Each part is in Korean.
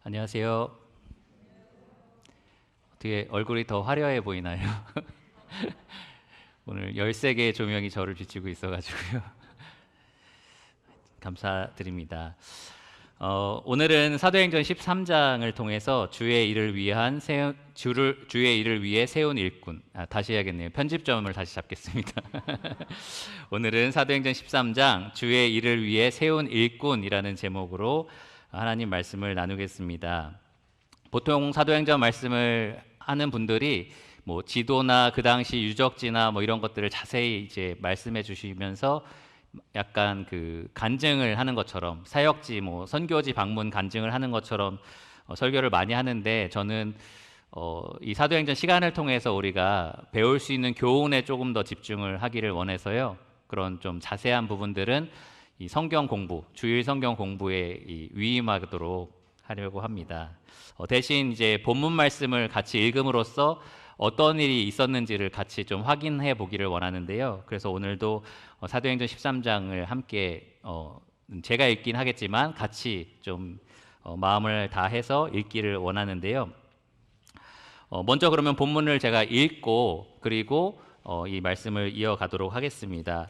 안녕하세요. 어떻게 얼굴이 더 화려해 보이나요? 오늘 13개의 조명이 저를 비추고 있어가지고요. 감사드립니다. 오늘은 사도행전 13장을 통해서 주의 일을 위해 세운 일꾼. 다시 해야겠네요. 편집점을 다시 잡겠습니다. 오늘은 사도행전 13장 주의 일을 위해 세운 일꾼이라는 제목으로 하나님 말씀을 나누겠습니다. 보통 사도행전 말씀을 하는 분들이 뭐 지도나 그 당시 유적지나 뭐 이런 것들을 자세히 이제 말씀해 주시면서 약간 그 간증을 하는 것처럼 사역지 뭐 선교지 방문 간증을 하는 것처럼 설교를 많이 하는데, 저는 이 사도행전 시간을 통해서 우리가 배울 수 있는 교훈에 조금 더 집중을 하기를 원해서요. 그런 좀 자세한 부분들은 이 성경 공부, 주일 성경 공부에 위임하도록 하려고 합니다. 대신 이제 본문 말씀을 같이 읽음으로써 어떤 일이 있었는지를 같이 좀 확인해 보기를 원하는데요. 그래서 오늘도 사도행전 13장을 함께 제가 읽긴 하겠지만 같이 좀 마음을 다해서 읽기를 원하는데요. 먼저 그러면 본문을 제가 읽고 그리고 이 말씀을 이어가도록 하겠습니다.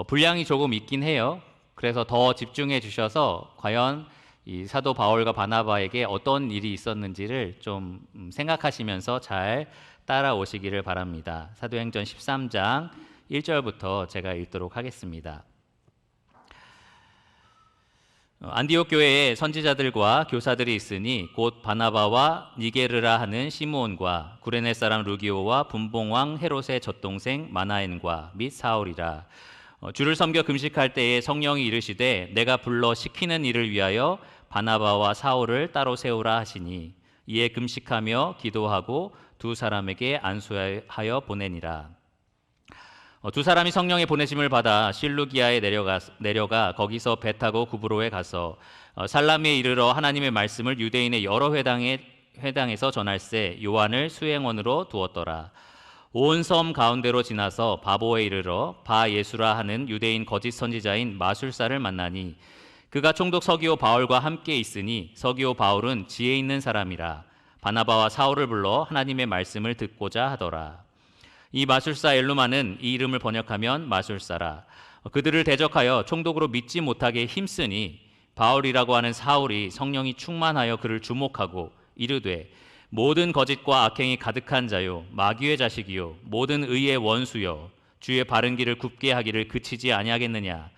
분량이 조금 있긴 해요. 그래서 더 집중해 주셔서 과연 이 사도 바울과 바나바에게 어떤 일이 있었는지를 좀 생각하시면서 잘 따라오시기를 바랍니다. 사도행전 13장 1절부터 제가 읽도록 하겠습니다. 안디옥 교회에 선지자들과 교사들이 있으니 곧 바나바와 니게르라 하는 시므온과 구레네 사람 루기오와 분봉왕 헤롯의 젖동생 마나엔과 및 사울이라. 주를 섬겨 금식할 때에 성령이 이르시되 내가 불러 시키는 일을 위하여 바나바와 사울을 따로 세우라 하시니 이에 금식하며 기도하고 두 사람에게 안수하여 보내니라. 두 사람이 성령의 보내심을 받아 실루기아에 내려가 거기서 배 타고 구브로에 가서 살라미에 이르러 하나님의 말씀을 유대인의 여러 회당에서 전할세 요한을 수행원으로 두었더라. 온 섬 가운데로 지나서 바보에 이르러 바 예수라 하는 유대인 거짓 선지자인 마술사를 만나니 그가 총독 서기오 바울과 함께 있으니 서기오 바울은 지혜 있는 사람이라. 바나바와 사울을 불러 하나님의 말씀을 듣고자 하더라. 이 마술사 엘루마는 이 이름을 번역하면 마술사라. 그들을 대적하여 총독으로 믿지 못하게 힘쓰니 바울이라고 하는 사울이 성령이 충만하여 그를 주목하고 이르되 모든 거짓과 악행이 가득한 자요 마귀의 자식이요 모든 의의 원수요 주의 바른 길을 굽게 하기를 그치지 아니하겠느냐.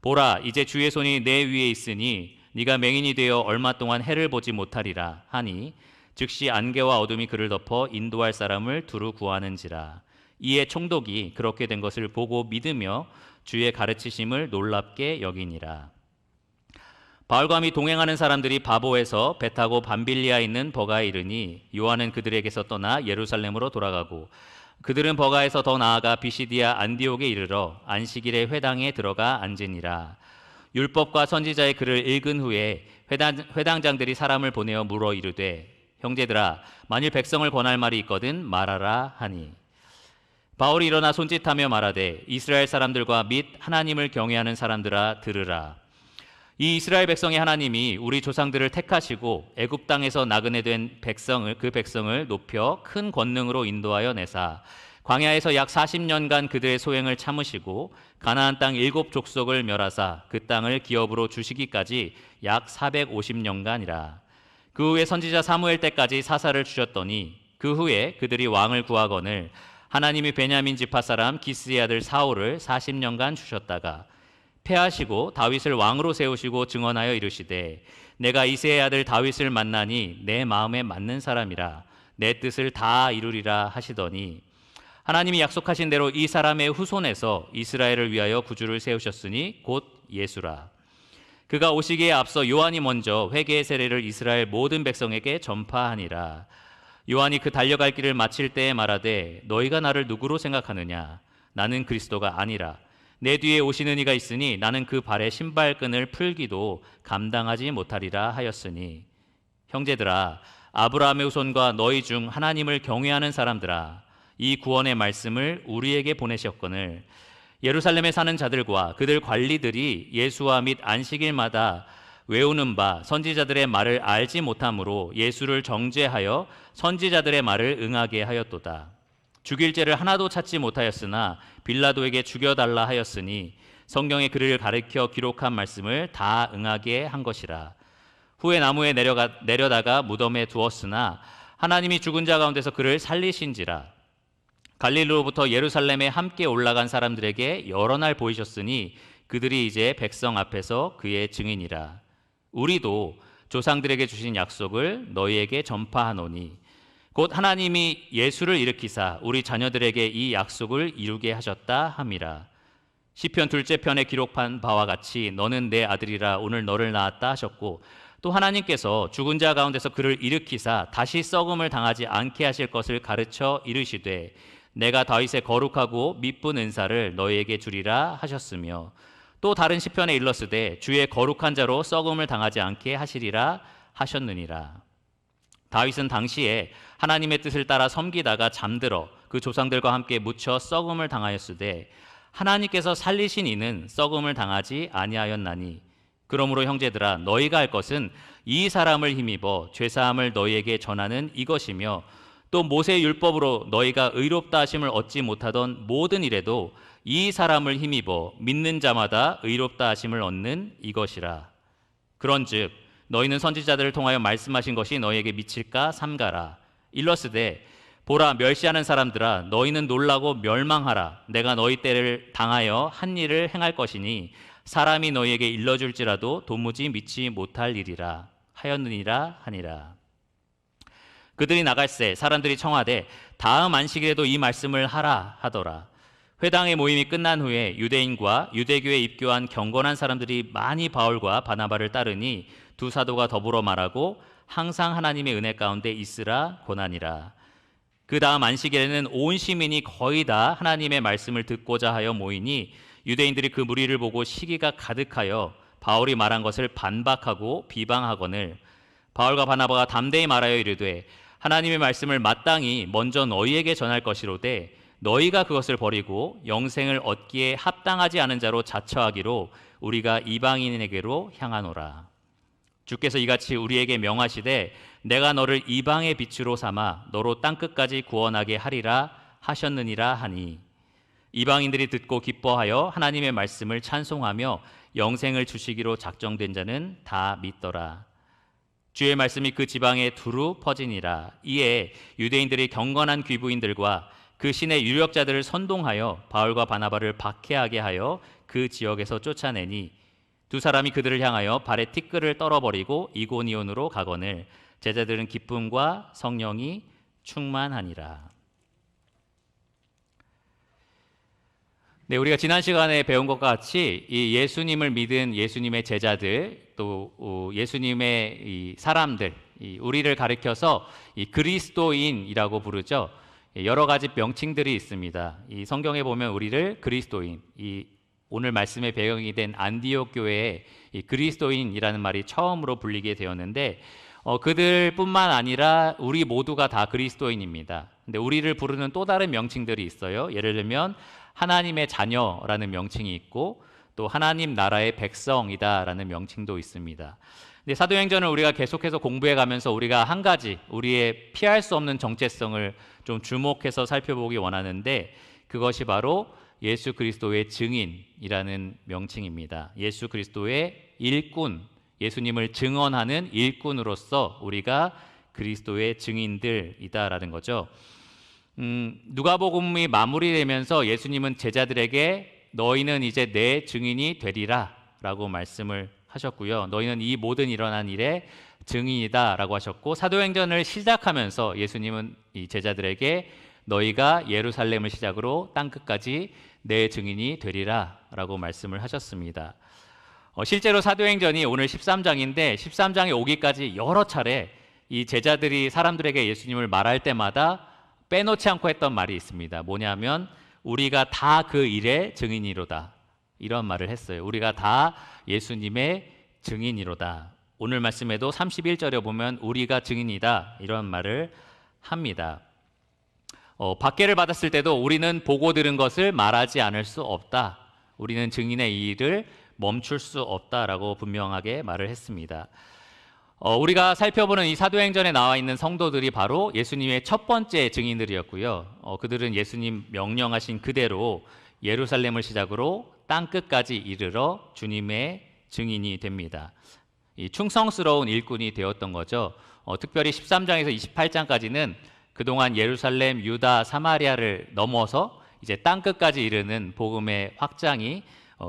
보라 이제 주의 손이 내 위에 있으니 네가 맹인이 되어 얼마 동안 해를 보지 못하리라 하니 즉시 안개와 어둠이 그를 덮어 인도할 사람을 두루 구하는지라. 이에 총독이 그렇게 된 것을 보고 믿으며 주의 가르치심을 놀랍게 여기니라. 바울과 및 동행하는 사람들이 바보에서 배 타고 밤빌리아에 있는 버가에 이르니 요한은 그들에게서 떠나 예루살렘으로 돌아가고 그들은 버가에서 더 나아가 비시디아 안디옥에 이르러 안식일에 회당에 들어가 앉으니라. 율법과 선지자의 글을 읽은 후에 회당장들이 사람을 보내어 물어 이르되 형제들아 만일 백성을 권할 말이 있거든 말하라 하니 바울이 일어나 손짓하며 말하되 이스라엘 사람들과 및 하나님을 경외하는 사람들아 들으라. 이 이스라엘 백성의 하나님이 우리 조상들을 택하시고 애굽 땅에서 나그네 된 그 백성을 높여 큰 권능으로 인도하여 내사 광야에서 약 40년간 그들의 소행을 참으시고 가나안 땅 7족속을 멸하사 그 땅을 기업으로 주시기까지 약 450년간이라. 그 후에 선지자 사무엘 때까지 사사를 주셨더니 그 후에 그들이 왕을 구하거늘 하나님이 베냐민 지파 사람 기스의 아들 사울을 40년간 주셨다가 패하시고 다윗을 왕으로 세우시고 증언하여 이르시되 내가 이새의 아들 다윗을 만나니 내 마음에 맞는 사람이라 내 뜻을 다 이루리라 하시더니 하나님이 약속하신 대로 이 사람의 후손에서 이스라엘을 위하여 구주를 세우셨으니 곧 예수라. 그가 오시기에 앞서 요한이 먼저 회개의 세례를 이스라엘 모든 백성에게 전파하니라. 요한이 그 달려갈 길을 마칠 때에 말하되 너희가 나를 누구로 생각하느냐. 나는 그리스도가 아니라 내 뒤에 오시는 이가 있으니 나는 그 발의 신발끈을 풀기도 감당하지 못하리라 하였으니 형제들아 아브라함의 후손과 너희 중 하나님을 경외하는 사람들아 이 구원의 말씀을 우리에게 보내셨거늘 예루살렘에 사는 자들과 그들 관리들이 예수와 및 안식일마다 외우는 바 선지자들의 말을 알지 못함으로 예수를 정죄하여 선지자들의 말을 응하게 하였도다. 죽일 죄를 하나도 찾지 못하였으나 빌라도에게 죽여달라 하였으니 성경에 그를 가리켜 기록한 말씀을 다 응하게 한 것이라. 후에 나무에 내려다가 무덤에 두었으나 하나님이 죽은 자 가운데서 그를 살리신지라. 갈릴리로부터 예루살렘에 함께 올라간 사람들에게 여러 날 보이셨으니 그들이 이제 백성 앞에서 그의 증인이라. 우리도 조상들에게 주신 약속을 너희에게 전파하노니 곧 하나님이 예수를 일으키사 우리 자녀들에게 이 약속을 이루게 하셨다 함이라. 시편 둘째 편에 기록한 바와 같이 너는 내 아들이라 오늘 너를 낳았다 하셨고, 또 하나님께서 죽은 자 가운데서 그를 일으키사 다시 썩음을 당하지 않게 하실 것을 가르쳐 이르시되 내가 다윗의 거룩하고 미쁜 은사를 너희에게 주리라 하셨으며, 또 다른 시편에 일렀으되 주의 거룩한 자로 썩음을 당하지 않게 하시리라 하셨느니라. 다윗은 당시에 하나님의 뜻을 따라 섬기다가 잠들어 그 조상들과 함께 묻혀 썩음을 당하였으되 하나님께서 살리신 이는 썩음을 당하지 아니하였나니, 그러므로 형제들아 너희가 할 것은 이 사람을 힘입어 죄사함을 너희에게 전하는 이것이며, 또 모세의 율법으로 너희가 의롭다 하심을 얻지 못하던 모든 일에도 이 사람을 힘입어 믿는 자마다 의롭다 하심을 얻는 이것이라. 그런즉 너희는 선지자들을 통하여 말씀하신 것이 너희에게 미칠까 삼가라. 일렀으되 보라 멸시하는 사람들아 너희는 놀라고 멸망하라. 내가 너희 때를 당하여 한 일을 행할 것이니 사람이 너희에게 일러줄지라도 도무지 믿지 못할 일이라 하였느니라 하니라. 그들이 나갈새 사람들이 청하되 다음 안식일에도 이 말씀을 하라 하더라. 회당의 모임이 끝난 후에 유대인과 유대교에 입교한 경건한 사람들이 많이 바울과 바나바를 따르니 두 사도가 더불어 말하고 항상 하나님의 은혜 가운데 있으라 권하니라. 그 다음 안식일에는 온 시민이 거의 다 하나님의 말씀을 듣고자 하여 모이니 유대인들이 그 무리를 보고 시기가 가득하여 바울이 말한 것을 반박하고 비방하거늘 바울과 바나바가 담대히 말하여 이르되 하나님의 말씀을 마땅히 먼저 너희에게 전할 것이로되 너희가 그것을 버리고 영생을 얻기에 합당하지 않은 자로 자처하기로 우리가 이방인에게로 향하노라. 주께서 이같이 우리에게 명하시되 내가 너를 이방의 빛으로 삼아 너로 땅끝까지 구원하게 하리라 하셨느니라 하니, 이방인들이 듣고 기뻐하여 하나님의 말씀을 찬송하며 영생을 주시기로 작정된 자는 다 믿더라. 주의 말씀이 그 지방에 두루 퍼지니라. 이에 유대인들이 경건한 귀부인들과 그 신의 유력자들을 선동하여 바울과 바나바를 박해하게 하여 그 지역에서 쫓아내니 두 사람이 그들을 향하여 발에 티끌을 떨어버리고 이고니온으로 가거늘 제자들은 기쁨과 성령이 충만하니라. 네, 우리가 지난 시간에 배운 것과 같이 이 예수님을 믿은 예수님의 제자들, 또 예수님의 이 사람들, 우리를 가리켜서 이 그리스도인이라고 부르죠. 여러 가지 명칭들이 있습니다. 이 성경에 보면 우리를 그리스도인, 이 오늘 말씀의 배경이 된 안디옥 교회에 이 그리스도인이라는 말이 처음으로 불리게 되었는데, 그들뿐만 아니라 우리 모두가 다 그리스도인입니다. 근데 우리를 부르는 또 다른 명칭들이 있어요. 예를 들면 하나님의 자녀라는 명칭이 있고, 또 하나님 나라의 백성이다라는 명칭도 있습니다. 근데 사도행전을 우리가 계속해서 공부해 가면서 우리가 한 가지 우리의 피할 수 없는 정체성을 좀 주목해서 살펴보기 원하는데, 그것이 바로 예수 그리스도의 증인이라는 명칭입니다. 예수 그리스도의 일꾼, 예수님을 증언하는 일꾼으로서 우리가 그리스도의 증인들이다라는 거죠. 누가복음이 마무리되면서 예수님은 제자들에게 너희는 이제 내 증인이 되리라 라고 말씀을 하셨고요. 너희는 이 모든 일어난 일의 증인이다 라고 하셨고, 사도행전을 시작하면서 예수님은 이 제자들에게 너희가 예루살렘을 시작으로 땅끝까지 내 증인이 되리라 라고 말씀을 하셨습니다. 실제로 사도행전이 오늘 13장인데 13장에 오기까지 여러 차례 이 제자들이 사람들에게 예수님을 말할 때마다 빼놓지 않고 했던 말이 있습니다. 뭐냐면 우리가 다 그 일의 증인이로다, 이런 말을 했어요. 우리가 다 예수님의 증인이로다. 오늘 말씀에도 31절에 보면 우리가 증인이다, 이런 말을 합니다. 박해를 받았을 때도 우리는 보고 들은 것을 말하지 않을 수 없다. 우리는 증인의 이 일을 멈출 수 없다라고 분명하게 말을 했습니다. 우리가 살펴보는 이 사도행전에 나와 있는 성도들이 바로 예수님의 첫 번째 증인들이었고요. 그들은 예수님 명령하신 그대로 예루살렘을 시작으로 땅끝까지 이르러 주님의 증인이 됩니다. 이 충성스러운 일꾼이 되었던 거죠. 특별히 13장에서 28장까지는 그동안 예루살렘, 유다, 사마리아를 넘어서 이제 땅끝까지 이르는 복음의 확장이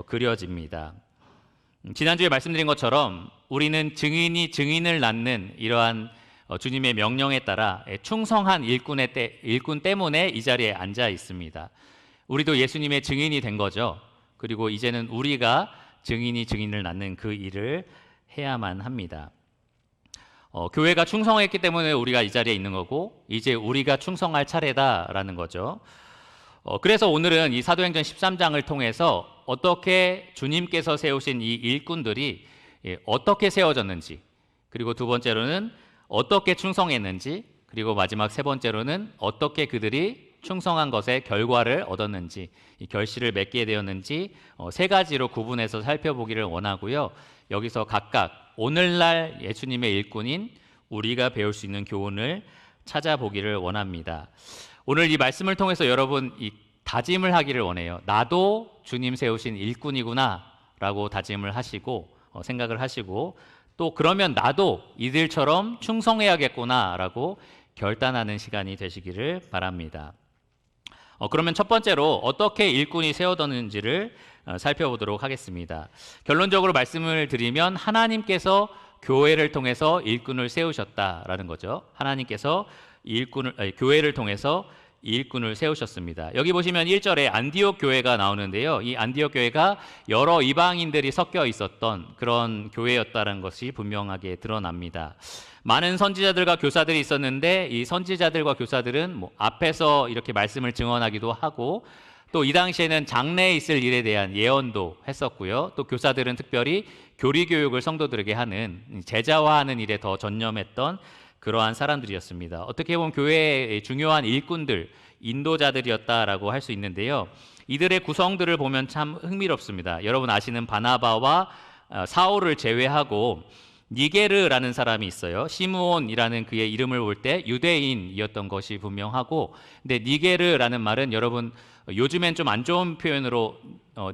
그려집니다. 지난주에 말씀드린 것처럼 우리는 증인이 증인을 낳는 이러한 주님의 명령에 따라 충성한 일꾼 때문에 이 자리에 앉아 있습니다. 우리도 예수님의 증인이 된 거죠. 그리고 이제는 우리가 증인이 증인을 낳는 그 일을 해야만 합니다. 교회가 충성했기 때문에 우리가 이 자리에 있는 거고 이제 우리가 충성할 차례다라는 거죠. 그래서 오늘은 이 사도행전 13장을 통해서 어떻게 주님께서 세우신 이 일꾼들이 어떻게 세워졌는지, 그리고 두 번째로는 어떻게 충성했는지, 그리고 마지막 세 번째로는 어떻게 그들이 충성한 것의 결과를 얻었는지, 이 결실을 맺게 되었는지 세 가지로 구분해서 살펴보기를 원하고요. 여기서 각각 오늘날 예수님의 일꾼인 우리가 배울 수 있는 교훈을 찾아보기를 원합니다. 오늘 이 말씀을 통해서 여러분 이 다짐을 하기를 원해요. 나도 주님 세우신 일꾼이구나 라고 다짐을 하시고 생각을 하시고, 또 그러면 나도 이들처럼 충성해야겠구나 라고 결단하는 시간이 되시기를 바랍니다. 그러면 첫 번째로 어떻게 일꾼이 세워졌는지를 살펴보도록 하겠습니다. 결론적으로 말씀을 드리면 하나님께서 교회를 통해서 일꾼을 세우셨다라는 거죠. 하나님께서 교회를 통해서 일꾼을 세우셨습니다. 여기 보시면 1절에 안디옥 교회가 나오는데요. 이 안디옥 교회가 여러 이방인들이 섞여 있었던 그런 교회였다는 것이 분명하게 드러납니다. 많은 선지자들과 교사들이 있었는데 이 선지자들과 교사들은 앞에서 이렇게 말씀을 증언하기도 하고 또 이 당시에는 장래에 있을 일에 대한 예언도 했었고요. 또 교사들은 특별히 교리 교육을 성도들에게 하는 제자화하는 일에 더 전념했던 그러한 사람들이었습니다. 어떻게 보면 교회의 중요한 일꾼들, 인도자들이었다라고 할 수 있는데요. 이들의 구성들을 보면 참 흥미롭습니다. 여러분 아시는 바나바와 사울을 제외하고 니게르라는 사람이 있어요. 시므온이라는 그의 이름을 볼 때 유대인이었던 것이 분명하고, 근데 니게르라는 말은 여러분 요즘엔 좀 안 좋은 표현으로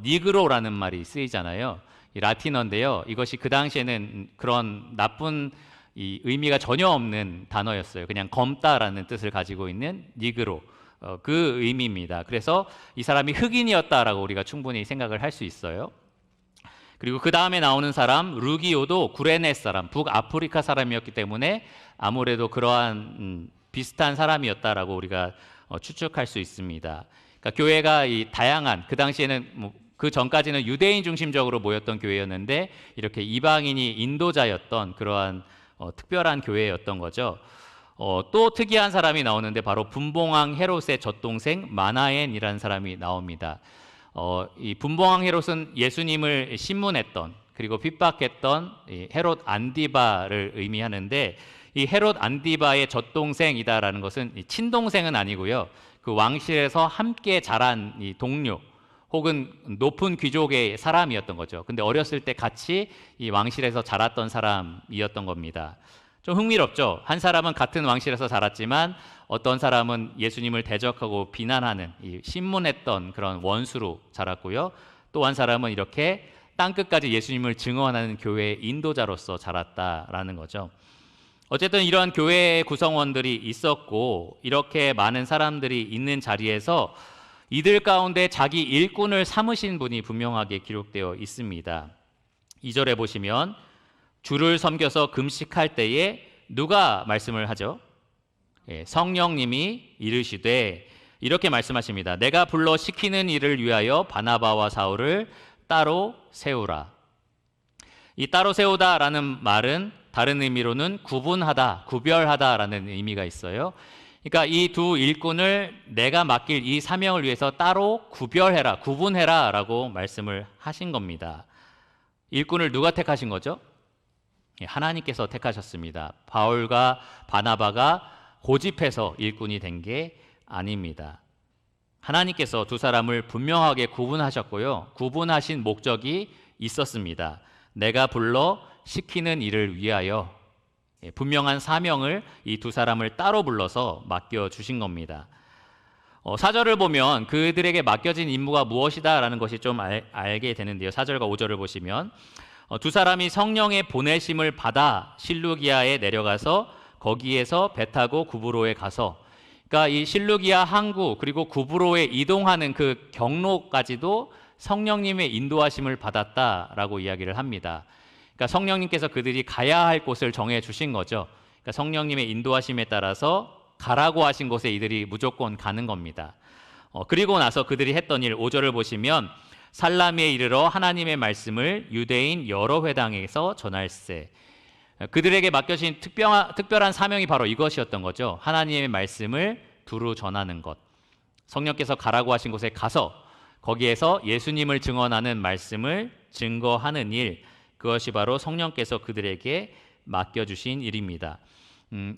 니그로라는 말이 쓰이잖아요. 라틴어인데요. 이것이 그 당시에는 그런 나쁜 이 의미가 전혀 없는 단어였어요. 그냥 검다라는 뜻을 가지고 있는 니그로, 그 의미입니다. 그래서 이 사람이 흑인이었다라고 우리가 충분히 생각을 할 수 있어요. 그리고 그 다음에 나오는 사람 루기오도 구레네 사람, 북아프리카 사람이었기 때문에 아무래도 그러한 비슷한 사람이었다라고 우리가 추측할 수 있습니다. 그러니까 교회가 이 다양한, 그 당시에는 그 전까지는 유대인 중심적으로 모였던 교회였는데 이렇게 이방인이 인도자였던 그러한 특별한 교회였던 거죠. 또 특이한 사람이 나오는데 바로 분봉왕 헤롯의 젖동생 마나엔이라는 사람이 나옵니다. 이 분봉왕 헤롯은 예수님을 신문했던, 그리고 핍박했던 이 헤롯 안디바를 의미하는데, 이 헤롯 안디바의 젖동생이다라는 것은 친동생은 아니고요. 그 왕실에서 함께 자란 이 동료 혹은 높은 귀족의 사람이었던 거죠. 근데 어렸을 때 같이 이 왕실에서 자랐던 사람이었던 겁니다. 좀 흥미롭죠? 한 사람은 같은 왕실에서 자랐지만 어떤 사람은 예수님을 대적하고 비난하는 신문했던 그런 원수로 자랐고요. 또 한 사람은 이렇게 땅끝까지 예수님을 증언하는 교회의 인도자로서 자랐다라는 거죠. 어쨌든 이러한 교회의 구성원들이 있었고 이렇게 많은 사람들이 있는 자리에서 이들 가운데 자기 일꾼을 삼으신 분이 분명하게 기록되어 있습니다. 2절에 보시면 주를 섬겨서 금식할 때에 누가 말씀을 하죠? 성령님이 이르시되 이렇게 말씀하십니다. 내가 불러 시키는 일을 위하여 바나바와 사울을 따로 세우라. 이 따로 세우다라는 말은 다른 의미로는 구분하다, 구별하다라는 의미가 있어요. 그러니까 이 두 일꾼을 내가 맡길 이 사명을 위해서 따로 구별해라, 구분해라 라고 말씀을 하신 겁니다. 일꾼을 누가 택하신 거죠? 하나님께서 택하셨습니다. 바울과 바나바가 고집해서 일꾼이 된 게 아닙니다. 하나님께서 두 사람을 분명하게 구분하셨고요. 구분하신 목적이 있었습니다. 내가 불러 시키는 일을 위하여. 분명한 사명을 이 두 사람을 따로 불러서 맡겨주신 겁니다. 4절을 보면 그들에게 맡겨진 임무가 무엇이다라는 것이 좀 알게 되는데요. 4절과 5절을 보시면 두 사람이 성령의 보내심을 받아 실루기아에 내려가서 거기에서 배 타고 구브로에 가서, 그러니까 이 실루기아 항구 그리고 구브로에 이동하는 그 경로까지도 성령님의 인도하심을 받았다라고 이야기를 합니다. 그러니까 성령님께서 그들이 가야 할 곳을 정해 주신 거죠. 그러니까 성령님의 인도하심에 따라서 가라고 하신 곳에 이들이 무조건 가는 겁니다. 그리고 나서 그들이 했던 일 5절을 보시면 살라미에 이르러 하나님의 말씀을 유대인 여러 회당에서 전할세. 그들에게 맡겨진 특별한 사명이 바로 이것이었던 거죠. 하나님의 말씀을 두루 전하는 것. 성령께서 가라고 하신 곳에 가서 거기에서 예수님을 증언하는 말씀을 증거하는 일, 그것이 바로 성령께서 그들에게 맡겨주신 일입니다.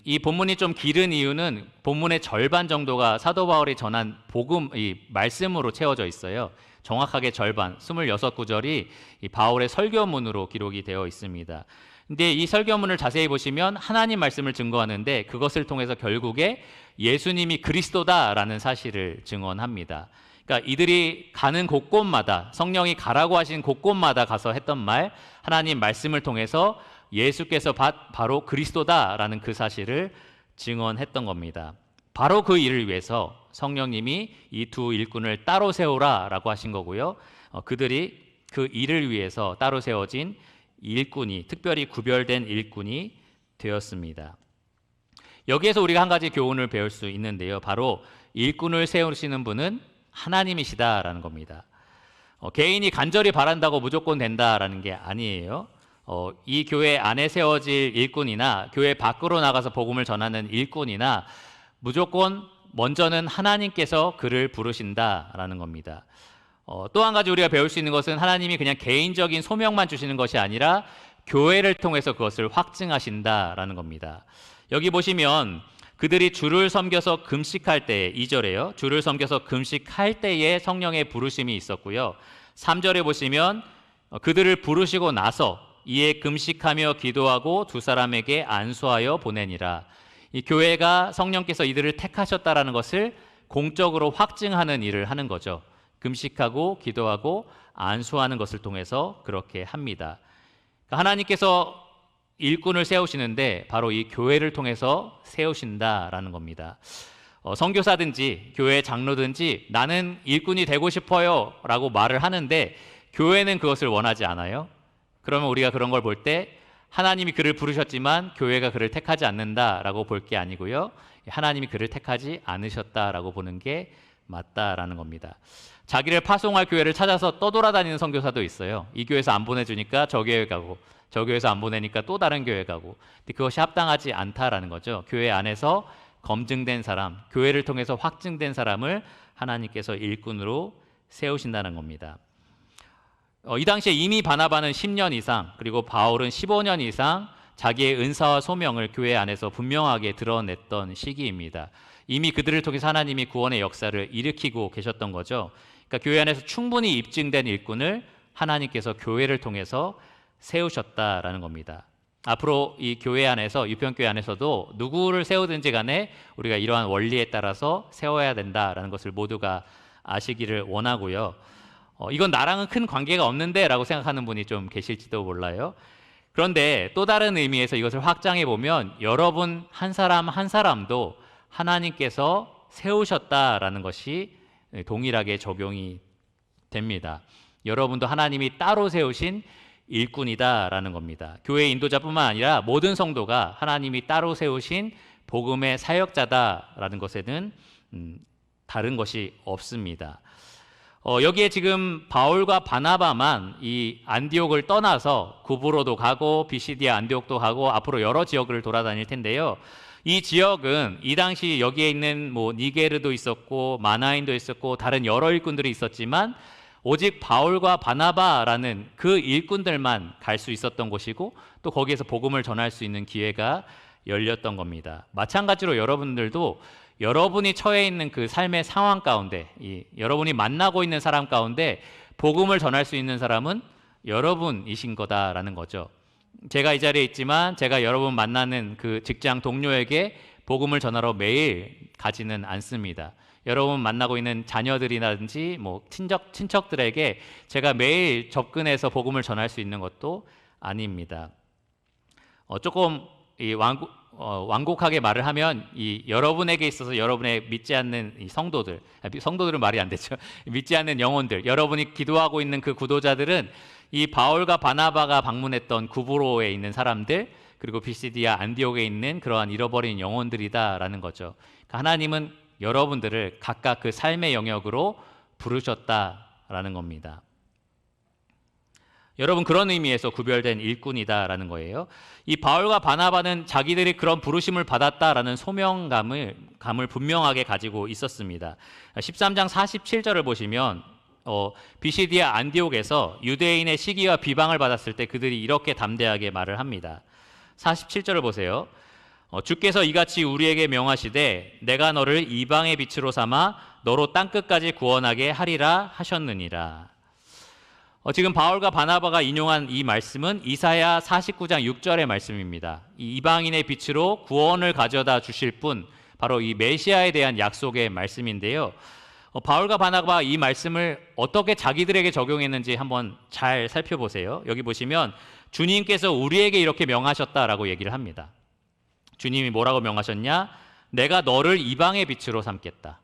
이 본문이 좀 길은 이유는 본문의 절반 정도가 사도 바울이 전한 복음, 이 말씀으로 채워져 있어요. 정확하게 절반, 26구절이 이 바울의 설교문으로 기록이 되어 있습니다. 근데 이 설교문을 자세히 보시면 하나님 말씀을 증거하는데 그것을 통해서 결국에 예수님이 그리스도다라는 사실을 증언합니다. 그러니까 이들이 가는 곳곳마다, 성령이 가라고 하신 곳곳마다 가서 했던 말, 하나님 말씀을 통해서 예수께서 바로 그리스도다라는 그 사실을 증언했던 겁니다. 바로 그 일을 위해서 성령님이 이 두 일꾼을 따로 세우라라고 하신 거고요. 그들이 그 일을 위해서 따로 세워진 일꾼이, 특별히 구별된 일꾼이 되었습니다. 여기에서 우리가 한 가지 교훈을 배울 수 있는데요. 바로 일꾼을 세우시는 분은 하나님이시다라는 겁니다. 개인이 간절히 바란다고 무조건 된다라는 게 아니에요. 이 교회 안에 세워질 일꾼이나 교회 밖으로 나가서 복음을 전하는 일꾼이나 무조건 먼저는 하나님께서 그를 부르신다라는 겁니다. 또 한 가지 우리가 배울 수 있는 것은 하나님이 그냥 개인적인 소명만 주시는 것이 아니라 교회를 통해서 그것을 확증하신다라는 겁니다. 여기 보시면 그들이 주를 섬겨서 금식할 때에, 2절에요. 주를 섬겨서 금식할 때에 성령의 부르심이 있었고요. 3절에 보시면 그들을 부르시고 나서 이에 금식하며 기도하고 두 사람에게 안수하여 보내니라. 이 교회가 성령께서 이들을 택하셨다라는 것을 공적으로 확증하는 일을 하는 거죠. 금식하고 기도하고 안수하는 것을 통해서 그렇게 합니다. 하나님께서 일꾼을 세우시는데 바로 이 교회를 통해서 세우신다라는 겁니다. 선교사든지 교회 장로든지 나는 일꾼이 되고 싶어요 라고 말을 하는데 교회는 그것을 원하지 않아요. 그러면 우리가 그런 걸 볼 때 하나님이 그를 부르셨지만 교회가 그를 택하지 않는다라고 볼 게 아니고요. 하나님이 그를 택하지 않으셨다라고 보는 게 맞다라는 겁니다. 자기를 파송할 교회를 찾아서 떠돌아다니는 선교사도 있어요. 이 교회에서 안 보내주니까 저 교회 가고, 저 교회에서 안 보내니까 또 다른 교회 가고. 근데 그것이 합당하지 않다라는 거죠. 교회 안에서 검증된 사람, 교회를 통해서 확증된 사람을 하나님께서 일꾼으로 세우신다는 겁니다. 이 당시에 이미 바나바는 10년 이상, 그리고 바울은 15년 이상 자기의 은사와 소명을 교회 안에서 분명하게 드러냈던 시기입니다. 이미 그들을 통해서 하나님이 구원의 역사를 일으키고 계셨던 거죠. 그러니까 교회 안에서 충분히 입증된 일꾼을 하나님께서 교회를 통해서 세우셨다라는 겁니다. 앞으로 이 교회 안에서, 유평교회 안에서도 누구를 세우든지 간에 우리가 이러한 원리에 따라서 세워야 된다라는 것을 모두가 아시기를 원하고요. 이건 나랑은 큰 관계가 없는데 라고 생각하는 분이 좀 계실지도 몰라요. 그런데 또 다른 의미에서 이것을 확장해 보면 여러분 한 사람 한 사람도 하나님께서 세우셨다라는 것이 동일하게 적용이 됩니다. 여러분도 하나님이 따로 세우신 일꾼이다라는 겁니다. 교회 인도자뿐만 아니라 모든 성도가 하나님이 따로 세우신 복음의 사역자다라는 것에는 다른 것이 없습니다. 여기에 지금 바울과 바나바만 이 안디옥을 떠나서 구브로도 가고 비시디아 안디옥도 가고 앞으로 여러 지역을 돌아다닐 텐데요. 이 지역은 이 당시 여기에 있는 니게르도 있었고 마나인도 있었고 다른 여러 일꾼들이 있었지만 오직 바울과 바나바라는 그 일꾼들만 갈 수 있었던 곳이고 또 거기에서 복음을 전할 수 있는 기회가 열렸던 겁니다. 마찬가지로 여러분들도 여러분이 처해 있는 그 삶의 상황 가운데, 여러분이 만나고 있는 사람 가운데 복음을 전할 수 있는 사람은 여러분이신 거다라는 거죠. 제가 이 자리에 있지만 제가 여러분 만나는 그 직장 동료에게 복음을 전하러 매일 가지는 않습니다. 여러분 만나고 있는 자녀들이라든지 뭐 친척들에게 제가 매일 접근해서 복음을 전할 수 있는 것도 아닙니다. 조금 완곡하게 말을 하면 여러분에게 있어서 여러분의 믿지 않는 성도들은 말이 안 되죠. 믿지 않는 영혼들, 여러분이 기도하고 있는 그 구도자들은 이 바울과 바나바가 방문했던 구브로에 있는 사람들, 그리고 비시디아 안디옥에 있는 그러한 잃어버린 영혼들이다라는 거죠. 하나님은 여러분들을 각각 그 삶의 영역으로 부르셨다라는 겁니다. 여러분, 그런 의미에서 구별된 일꾼이다라는 거예요. 이 바울과 바나바는 자기들이 그런 부르심을 받았다라는 소명감을 분명하게 가지고 있었습니다. 13장 47절을 보시면 비시디아 안디옥에서 유대인의 시기와 비방을 받았을 때 그들이 이렇게 담대하게 말을 합니다. 47절을 보세요. 주께서 이같이 우리에게 명하시되 내가 너를 이방의 빛으로 삼아 너로 땅끝까지 구원하게 하리라 하셨느니라. 지금 바울과 바나바가 인용한 이 말씀은 이사야 49장 6절의 말씀입니다. 이 이방인의 빛으로 구원을 가져다 주실 분, 바로 이 메시아에 대한 약속의 말씀인데요. 바울과 바나바가 이 말씀을 어떻게 자기들에게 적용했는지 한번 잘 살펴보세요. 여기 보시면 주님께서 우리에게 이렇게 명하셨다라고 얘기를 합니다. 주님이 뭐라고 명하셨냐? 내가 너를 이방의 빛으로 삼겠다.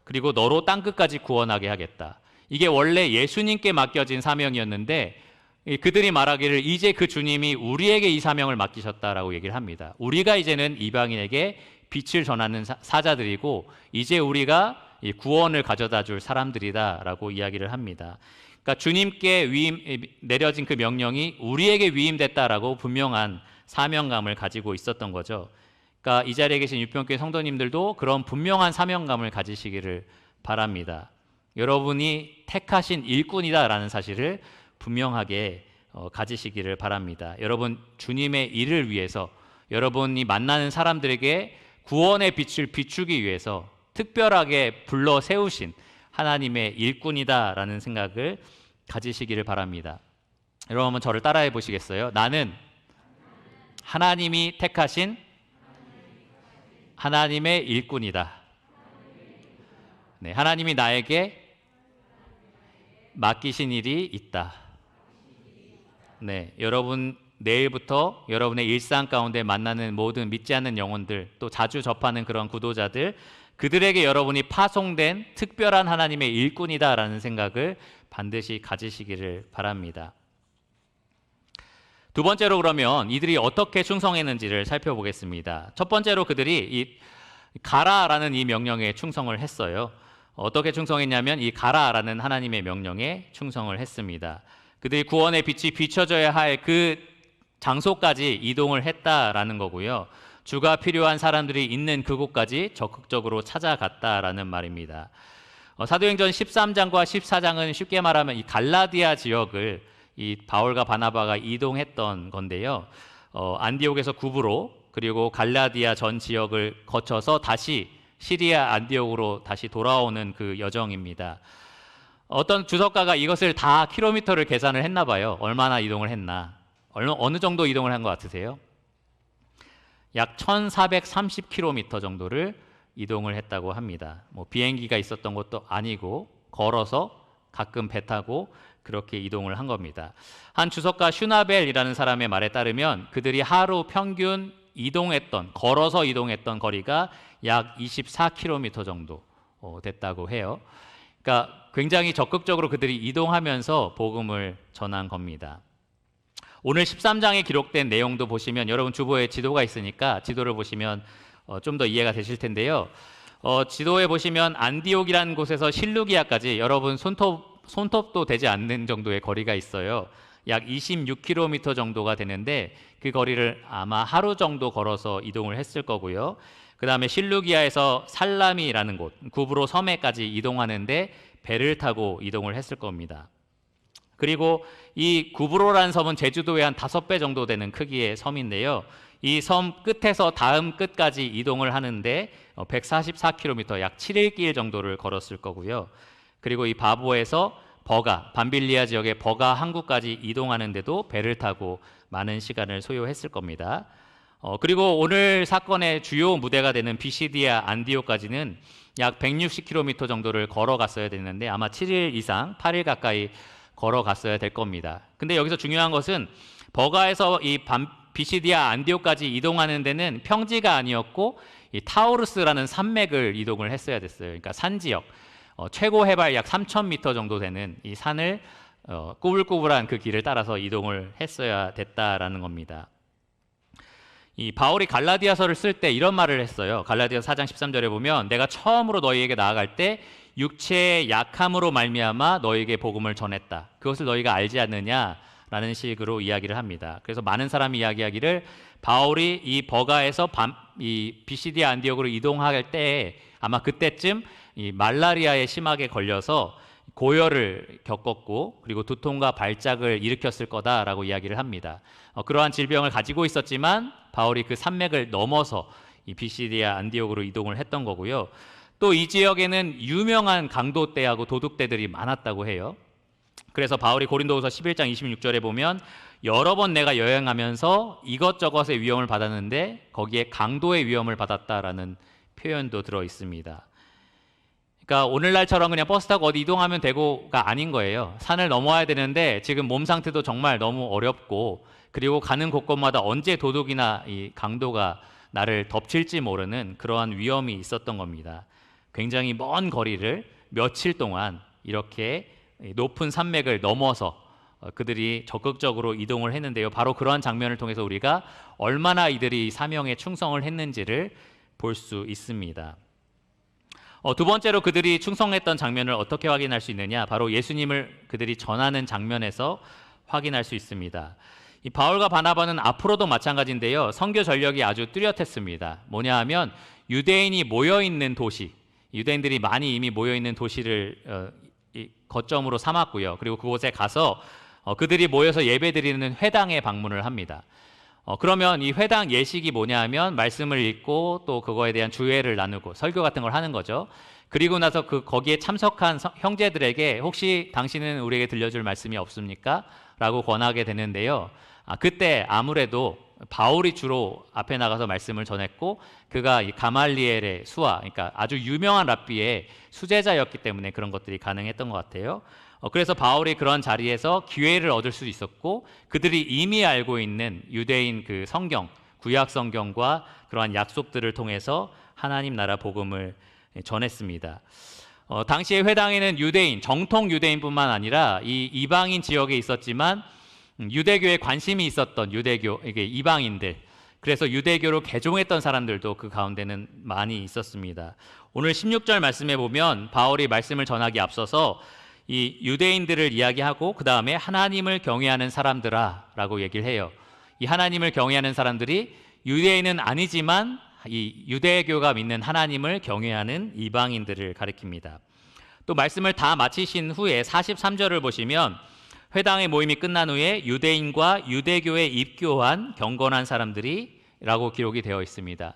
그리고 너로 땅끝까지 구원하게 하겠다. 이게 원래 예수님께 맡겨진 사명이었는데 그들이 말하기를 이제 그 주님이 우리에게 이 사명을 맡기셨다라고 얘기를 합니다. 우리가 이제는 이방인에게 빛을 전하는 사자들이고 이제 우리가 구원을 가져다 줄 사람들이다라고 이야기를 합니다. 그러니까 주님께 내려진 그 명령이 우리에게 위임됐다라고 분명한 사명감을 가지고 있었던 거죠. 그러니까 이 자리에 계신 유평교회 성도님들도 그런 분명한 사명감을 가지시기를 바랍니다. 여러분이 택하신 일꾼이다라는 사실을 분명하게 가지시기를 바랍니다. 여러분, 주님의 일을 위해서, 여러분이 만나는 사람들에게 구원의 빛을 비추기 위해서 특별하게 불러 세우신 하나님의 일꾼이다라는 생각을 가지시기를 바랍니다. 여러분, 한번 저를 따라해 보시겠어요? 나는 하나님이 택하신 하나님의 일꾼이다. 네, 하나님이 나에게 맡기신 일이 있다. 네, 여러분 내일부터 여러분의 일상 가운데 만나는 모든 믿지 않는 영혼들, 또 자주 접하는 그런 구도자들, 그들에게 여러분이 파송된 특별한 하나님의 일꾼이다라는 생각을 반드시 가지시기를 바랍니다. 두 번째로 그러면 이들이 어떻게 충성했는지를 살펴보겠습니다. 첫 번째로 그들이 이 가라라는 이 명령에 충성을 했어요. 어떻게 충성했냐면 이 가라라는 하나님의 명령에 충성을 했습니다. 그들이 구원의 빛이 비춰져야 할 그 장소까지 이동을 했다라는 거고요. 주가 필요한 사람들이 있는 그곳까지 적극적으로 찾아갔다라는 말입니다. 사도행전 13장과 14장은 쉽게 말하면 이 갈라디아 지역을 이 바울과 바나바가 이동했던 건데요. 안디옥에서 구브로, 그리고 갈라디아 전 지역을 거쳐서 다시 시리아 안디옥으로 다시 돌아오는 그 여정입니다. 어떤 주석가가 이것을 다 킬로미터를 계산을 했나 봐요. 얼마나 이동을 했나. 어느 정도 이동을 한 것 같으세요? 약 1430km 정도를 이동을 했다고 합니다. 뭐 비행기가 있었던 것도 아니고 걸어서, 가끔 배 타고 그렇게 이동을 한 겁니다. 한 주석가 슈나벨이라는 사람의 말에 따르면 그들이 하루 평균 걸어서 이동했던 거리가 약 24km 정도 됐다고 해요. 그러니까 굉장히 적극적으로 그들이 이동하면서 복음을 전한 겁니다. 오늘 13장에 기록된 내용도 보시면, 여러분 주보에 지도가 있으니까 지도를 보시면 좀 더 이해가 되실 텐데요. 지도에 보시면 안디옥이라는 곳에서 실루기아까지 여러분 손톱도 되지 않는 정도의 거리가 있어요. 약 26km 정도가 되는데 그 거리를 아마 하루 정도 걸어서 이동을 했을 거고요. 그 다음에 실루기아에서 살라미라는 곳, 구브로 섬에까지 이동하는데 배를 타고 이동을 했을 겁니다. 그리고 이 구브로라는 섬은 제주도의 한 5배 정도 되는 크기의 섬인데요. 이 섬 끝에서 다음 끝까지 이동을 하는데 144km, 약 7일길 정도를 걸었을 거고요. 그리고 이 바보에서 버가, 밤빌리아 지역의 버가 항구까지 이동하는데도 배를 타고 많은 시간을 소요했을 겁니다. 그리고 오늘 사건의 주요 무대가 되는 비시디아 안디오까지는 약 160km 정도를 걸어갔어야 되는데 아마 7일 이상, 8일 가까이 걸어갔어야 될 겁니다. 근데 여기서 중요한 것은 버가에서 이 비시디아 안디오까지 이동하는 데는 평지가 아니었고 이 타우루스라는 산맥을 이동을 했어야 됐어요. 그러니까 산지역, 최고 해발 약 3,000m 정도 되는 이 산을 꾸불꾸불한 그 길을 따라서 이동을 했어야 됐다라는 겁니다. 이 바울이 갈라디아서를 쓸 때 이런 말을 했어요. 갈라디아서 4장 13절에 보면 내가 처음으로 너희에게 나아갈 때 육체의 약함으로 말미암아 너희에게 복음을 전했다. 그것을 너희가 알지 않느냐라는 식으로 이야기를 합니다. 그래서 많은 사람이 이야기하기를 바울이 이 버가에서 이 비시디아 안디옥으로 이동할 때 아마 그때쯤 이 말라리아에 심하게 걸려서 고열을 겪었고 그리고 두통과 발작을 일으켰을 거다라고 이야기를 합니다. 그러한 질병을 가지고 있었지만 바울이 그 산맥을 넘어서 이 비시디아 안디옥으로 이동을 했던 거고요. 또 이 지역에는 유명한 강도떼하고 도둑떼들이 많았다고 해요. 그래서 바울이 고린도후서 11장 26절에 보면 여러 번 내가 여행하면서 이것저것의 위험을 받았는데 거기에 강도의 위험을 받았다라는 표현도 들어 있습니다. 그러니까 오늘날처럼 그냥 버스 타고 어디 이동하면 되고가 아닌 거예요. 산을 넘어야 되는데 지금 몸 상태도 정말 너무 어렵고 그리고 가는 곳곳마다 언제 도둑이나 이 강도가 나를 덮칠지 모르는 그러한 위험이 있었던 겁니다. 굉장히 먼 거리를 며칠 동안 이렇게 높은 산맥을 넘어서 그들이 적극적으로 이동을 했는데요. 바로 그러한 장면을 통해서 우리가 얼마나 이들이 사명에 충성을 했는지를 볼 수 있습니다. 두 번째로 그들이 충성했던 장면을 어떻게 확인할 수 있느냐? 바로 예수님을 그들이 전하는 장면에서 확인할 수 있습니다. 이 바울과 바나바는 앞으로도 마찬가지인데요. 선교 전력이 아주 뚜렷했습니다. 뭐냐 하면 유대인이 모여있는 도시, 유대인들이 많이 이미 모여있는 도시를 거점으로 삼았고요. 그리고 그곳에 가서 그들이 모여서 예배드리는 회당에 방문을 합니다. 그러면 이 회당 예식이 뭐냐 하면 말씀을 읽고 또 그거에 대한 주례를 나누고 설교 같은 걸 하는 거죠. 그리고 나서 거기에 참석한 형제들에게 혹시 당신은 우리에게 들려줄 말씀이 없습니까? 라고 권하게 되는데요. 그때 아무래도 바울이 주로 앞에 나가서 말씀을 전했고 그가 이 가말리엘의 수하, 그러니까 아주 유명한 랍비의 수제자였기 때문에 그런 것들이 가능했던 것 같아요. 그래서 바울이 그런 자리에서 기회를 얻을 수 있었고 그들이 이미 알고 있는 유대인 그 성경, 구약 성경과 그러한 약속들을 통해서 하나님 나라 복음을 전했습니다. 당시의 회당에는 유대인, 정통 유대인뿐만 아니라 이 이방인 지역에 있었지만 유대교에 관심이 있었던 유대교, 이게 이방인들, 그래서 유대교로 개종했던 사람들도 그 가운데는 많이 있었습니다. 오늘 16절 말씀에 보면 바울이 말씀을 전하기 앞서서 이 유대인들을 이야기하고 그 다음에 하나님을 경외하는 사람들아 라고 얘기를 해요. 이 하나님을 경외하는 사람들이 유대인은 아니지만 이 유대교가 믿는 하나님을 경외하는 이방인들을 가리킵니다. 또 말씀을 다 마치신 후에 43절을 보시면 회당의 모임이 끝난 후에 유대인과 유대교에 입교한 경건한 사람들이 라고 기록이 되어 있습니다.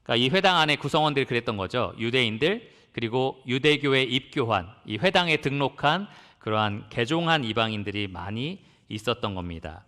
그러니까 이 회당 안에 구성원들이 그랬던 거죠. 유대인들 그리고 유대교에 입교한 이 회당에 등록한 그러한 개종한 이방인들이 많이 있었던 겁니다.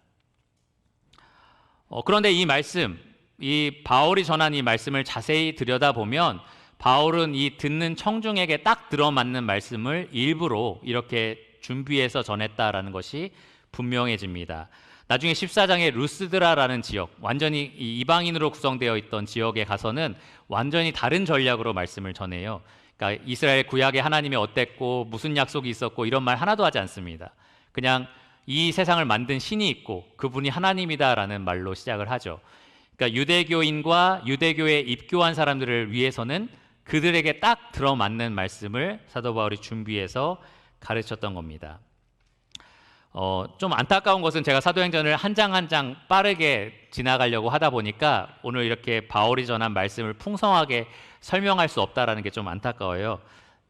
그런데 이 말씀, 이 바울이 전한 이 말씀을 자세히 들여다보면 바울은 이 듣는 청중에게 딱 들어맞는 말씀을 일부러 이렇게 준비해서 전했다라는 것이 분명해집니다. 나중에 14장의 루스드라라는 지역, 완전히 이방인으로 구성되어 있던 지역에 가서는 완전히 다른 전략으로 말씀을 전해요. 그러니까 이스라엘 구약의 하나님이 어땠고 무슨 약속이 있었고 이런 말 하나도 하지 않습니다. 그냥 이 세상을 만든 신이 있고 그분이 하나님이다라는 말로 시작을 하죠. 그러니까 유대교인과 유대교에 입교한 사람들을 위해서는 그들에게 딱 들어맞는 말씀을 사도 바울이 준비해서 가르쳤던 겁니다. 좀 안타까운 것은 제가 사도행전을 한 장 한 장 빠르게 지나가려고 하다 보니까 오늘 이렇게 바울이 전한 말씀을 풍성하게 설명할 수 없다라는 게 좀 안타까워요.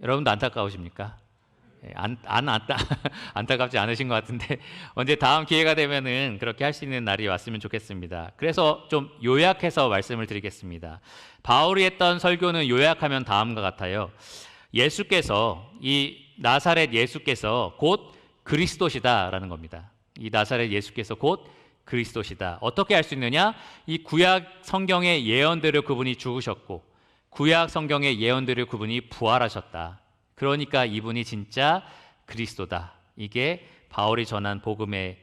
여러분도 안타까우십니까? 안타깝지 않으신 것 같은데 언제 다음 기회가 되면은 그렇게 할 수 있는 날이 왔으면 좋겠습니다. 그래서 좀 요약해서 말씀을 드리겠습니다. 바울이 했던 설교는 요약하면 다음과 같아요. 예수께서, 이 나사렛 예수께서 곧 그리스도시다라는 겁니다. 이 나사렛 예수께서 곧 그리스도시다. 어떻게 알 수 있느냐? 이 구약 성경의 예언대로 그분이 죽으셨고 구약 성경의 예언대로 그분이 부활하셨다. 그러니까 이분이 진짜 그리스도다. 이게 바울이 전한 복음의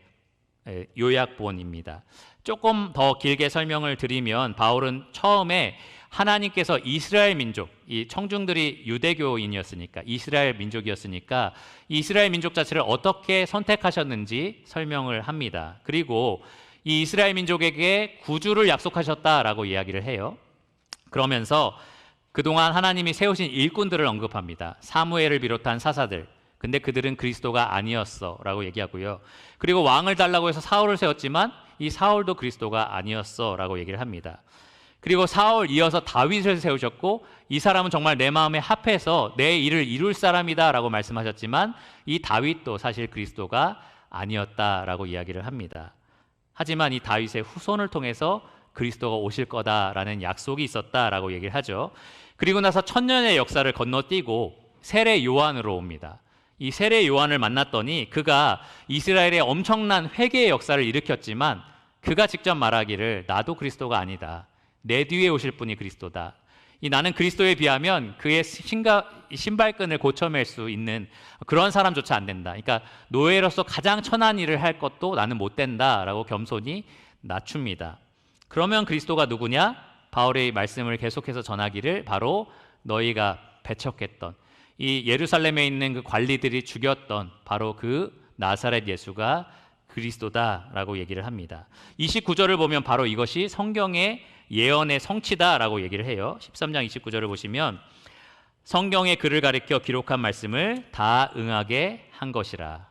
요약본입니다. 조금 더 길게 설명을 드리면 바울은 처음에 하나님께서 이스라엘 민족, 이 청중들이 유대교인이었으니까 이스라엘 민족이었으니까 이스라엘 민족 자체를 어떻게 선택하셨는지 설명을 합니다. 그리고 이 이스라엘 민족에게 구주를 약속하셨다라고 이야기를 해요. 그러면서 그동안 하나님이 세우신 일꾼들을 언급합니다. 사무엘을 비롯한 사사들. 근데 그들은 그리스도가 아니었어 라고 얘기하고요. 그리고 왕을 달라고 해서 사울을 세웠지만 이 사울도 그리스도가 아니었어 라고 얘기를 합니다. 그리고 사울 이어서 다윗을 세우셨고 이 사람은 정말 내 마음에 합해서 내 일을 이룰 사람이다 라고 말씀하셨지만 이 다윗도 사실 그리스도가 아니었다라고 이야기를 합니다. 하지만 이 다윗의 후손을 통해서 그리스도가 오실 거다라는 약속이 있었다라고 얘기를 하죠. 그리고 나서 천년의 역사를 건너뛰고 세례 요한으로 옵니다. 이 세례 요한을 만났더니 그가 이스라엘의 엄청난 회개의 역사를 일으켰지만 그가 직접 말하기를 나도 그리스도가 아니다. 내 뒤에 오실 분이 그리스도다. 이 나는 그리스도에 비하면 그의 신발끈을 고쳐맬 수 있는 그런 사람조차 안 된다. 그러니까 노예로서 가장 천한 일을 할 것도 나는 못 된다라고 겸손히 낮춥니다. 그러면 그리스도가 누구냐? 바울의 말씀을 계속해서 전하기를 바로 너희가 배척했던 이 예루살렘에 있는 그 관리들이 죽였던 바로 그 나사렛 예수가 그리스도다라고 얘기를 합니다. 29절을 보면 바로 이것이 성경의 예언의 성취다라고 얘기를 해요. 13장 29절을 보시면 성경의 글을 가리켜 기록한 말씀을 다 응하게 한 것이라.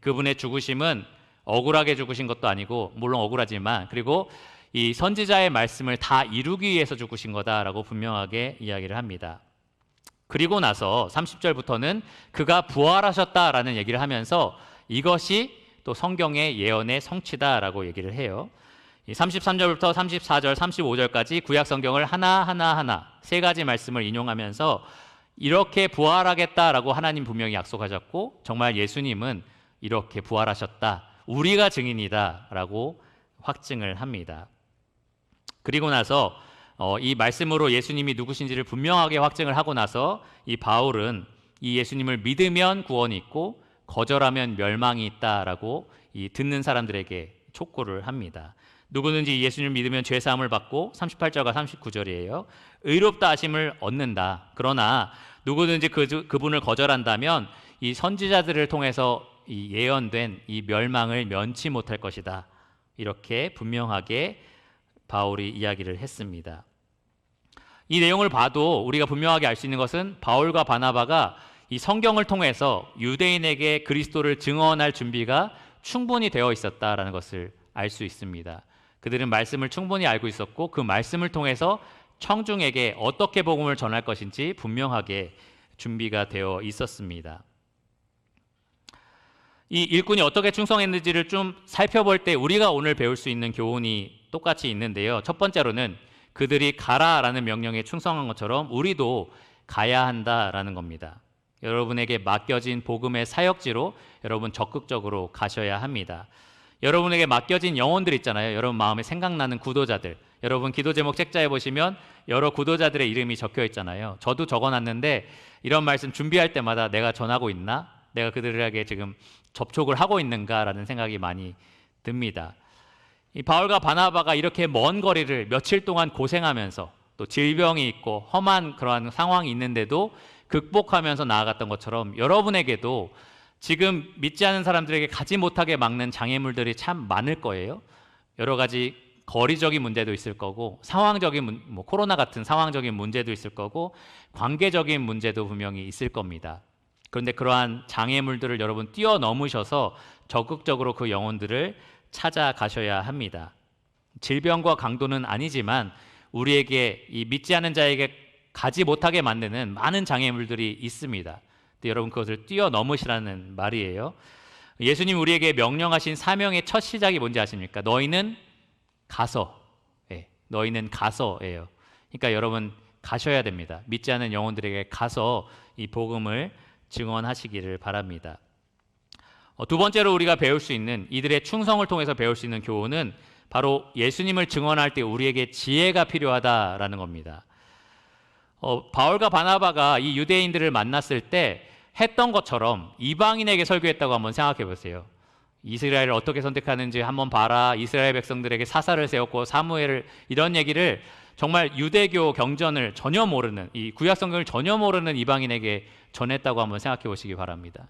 그분의 죽으심은 억울하게 죽으신 것도 아니고 물론 억울하지만 그리고 이 선지자의 말씀을 다 이루기 위해서 죽으신 거다라고 분명하게 이야기를 합니다. 그리고 나서 30절부터는 그가 부활하셨다라는 얘기를 하면서 이것이 또 성경의 예언의 성취다라고 얘기를 해요. 33절부터 34절, 35절까지 구약 성경을 하나 세 가지 말씀을 인용하면서 이렇게 부활하겠다라고 하나님 분명히 약속하셨고 정말 예수님은 이렇게 부활하셨다. 우리가 증인이다라고 확증을 합니다. 그리고 나서 이 말씀으로 예수님이 누구신지를 분명하게 확증을 하고 나서 이 바울은 이 예수님을 믿으면 구원이 있고 거절하면 멸망이 있다라고 이 듣는 사람들에게 촉구를 합니다. 누구든지 예수님을 믿으면 죄사함을 받고 38절과 39절이에요. 의롭다 하심을 얻는다. 그러나 누구든지 그분을 거절한다면 이 선지자들을 통해서 이 예언된 이 멸망을 면치 못할 것이다. 이렇게 분명하게 바울이 이야기를 했습니다. 이 내용을 봐도 우리가 분명하게 알 수 있는 것은 바울과 바나바가 이 성경을 통해서 유대인에게 그리스도를 증언할 준비가 충분히 되어 있었다라는 것을 알 수 있습니다. 그들은 말씀을 충분히 알고 있었고 그 말씀을 통해서 청중에게 어떻게 복음을 전할 것인지 분명하게 준비가 되어 있었습니다. 이 일꾼이 어떻게 충성했는지를 좀 살펴볼 때 우리가 오늘 배울 수 있는 교훈이 똑같이 있는데요. 첫 번째로는 그들이 가라라는 명령에 충성한 것처럼 우리도 가야 한다라는 겁니다. 여러분에게 맡겨진 복음의 사역지로 여러분 적극적으로 가셔야 합니다. 여러분에게 맡겨진 영혼들 있잖아요. 여러분 마음에 생각나는 구도자들. 여러분 기도 제목 책자에 보시면 여러 구도자들의 이름이 적혀 있잖아요. 저도 적어놨는데 이런 말씀 준비할 때마다 내가 전하고 있나? 내가 그들에게 지금 접촉을 하고 있는가라는 생각이 많이 듭니다. 이 바울과 바나바가 이렇게 먼 거리를 며칠 동안 고생하면서 또 질병이 있고 험한 그러한 상황이 있는데도 극복하면서 나아갔던 것처럼 여러분에게도 지금 믿지 않는 사람들에게 가지 못하게 막는 장애물들이 참 많을 거예요. 여러 가지 거리적인 문제도 있을 거고 상황적인 코로나 같은 상황적인 문제도 있을 거고 관계적인 문제도 분명히 있을 겁니다. 그런데 그러한 장애물들을 여러분 뛰어넘으셔서 적극적으로 그 영혼들을 찾아가셔야 합니다. 질병과 강도는 아니지만 우리에게 이 믿지 않는 자에게 가지 못하게 만드는 많은 장애물들이 있습니다. 근데 여러분 그것을 뛰어넘으시라는 말이에요. 예수님 우리에게 명령하신 사명의 첫 시작이 뭔지 아십니까? 너희는 가서. 예, 너희는 가서예요. 그러니까 여러분 가셔야 됩니다. 믿지 않는 영혼들에게 가서 이 복음을 증언하시기를 바랍니다. 두 번째로 우리가 배울 수 있는, 이들의 충성을 통해서 배울 수 있는 교훈은 바로 예수님을 증언할 때 우리에게 지혜가 필요하다라는 겁니다. 바울과 바나바가 이 유대인들을 만났을 때 했던 것처럼 이방인에게 설교했다고 한번 생각해 보세요. 이스라엘을 어떻게 선택하는지 한번 봐라. 이스라엘 백성들에게 사사를 세웠고 사무엘을, 이런 얘기를 정말 유대교 경전을 전혀 모르는, 이 구약 성경을 전혀 모르는 이방인에게 전했다고 한번 생각해 보시기 바랍니다.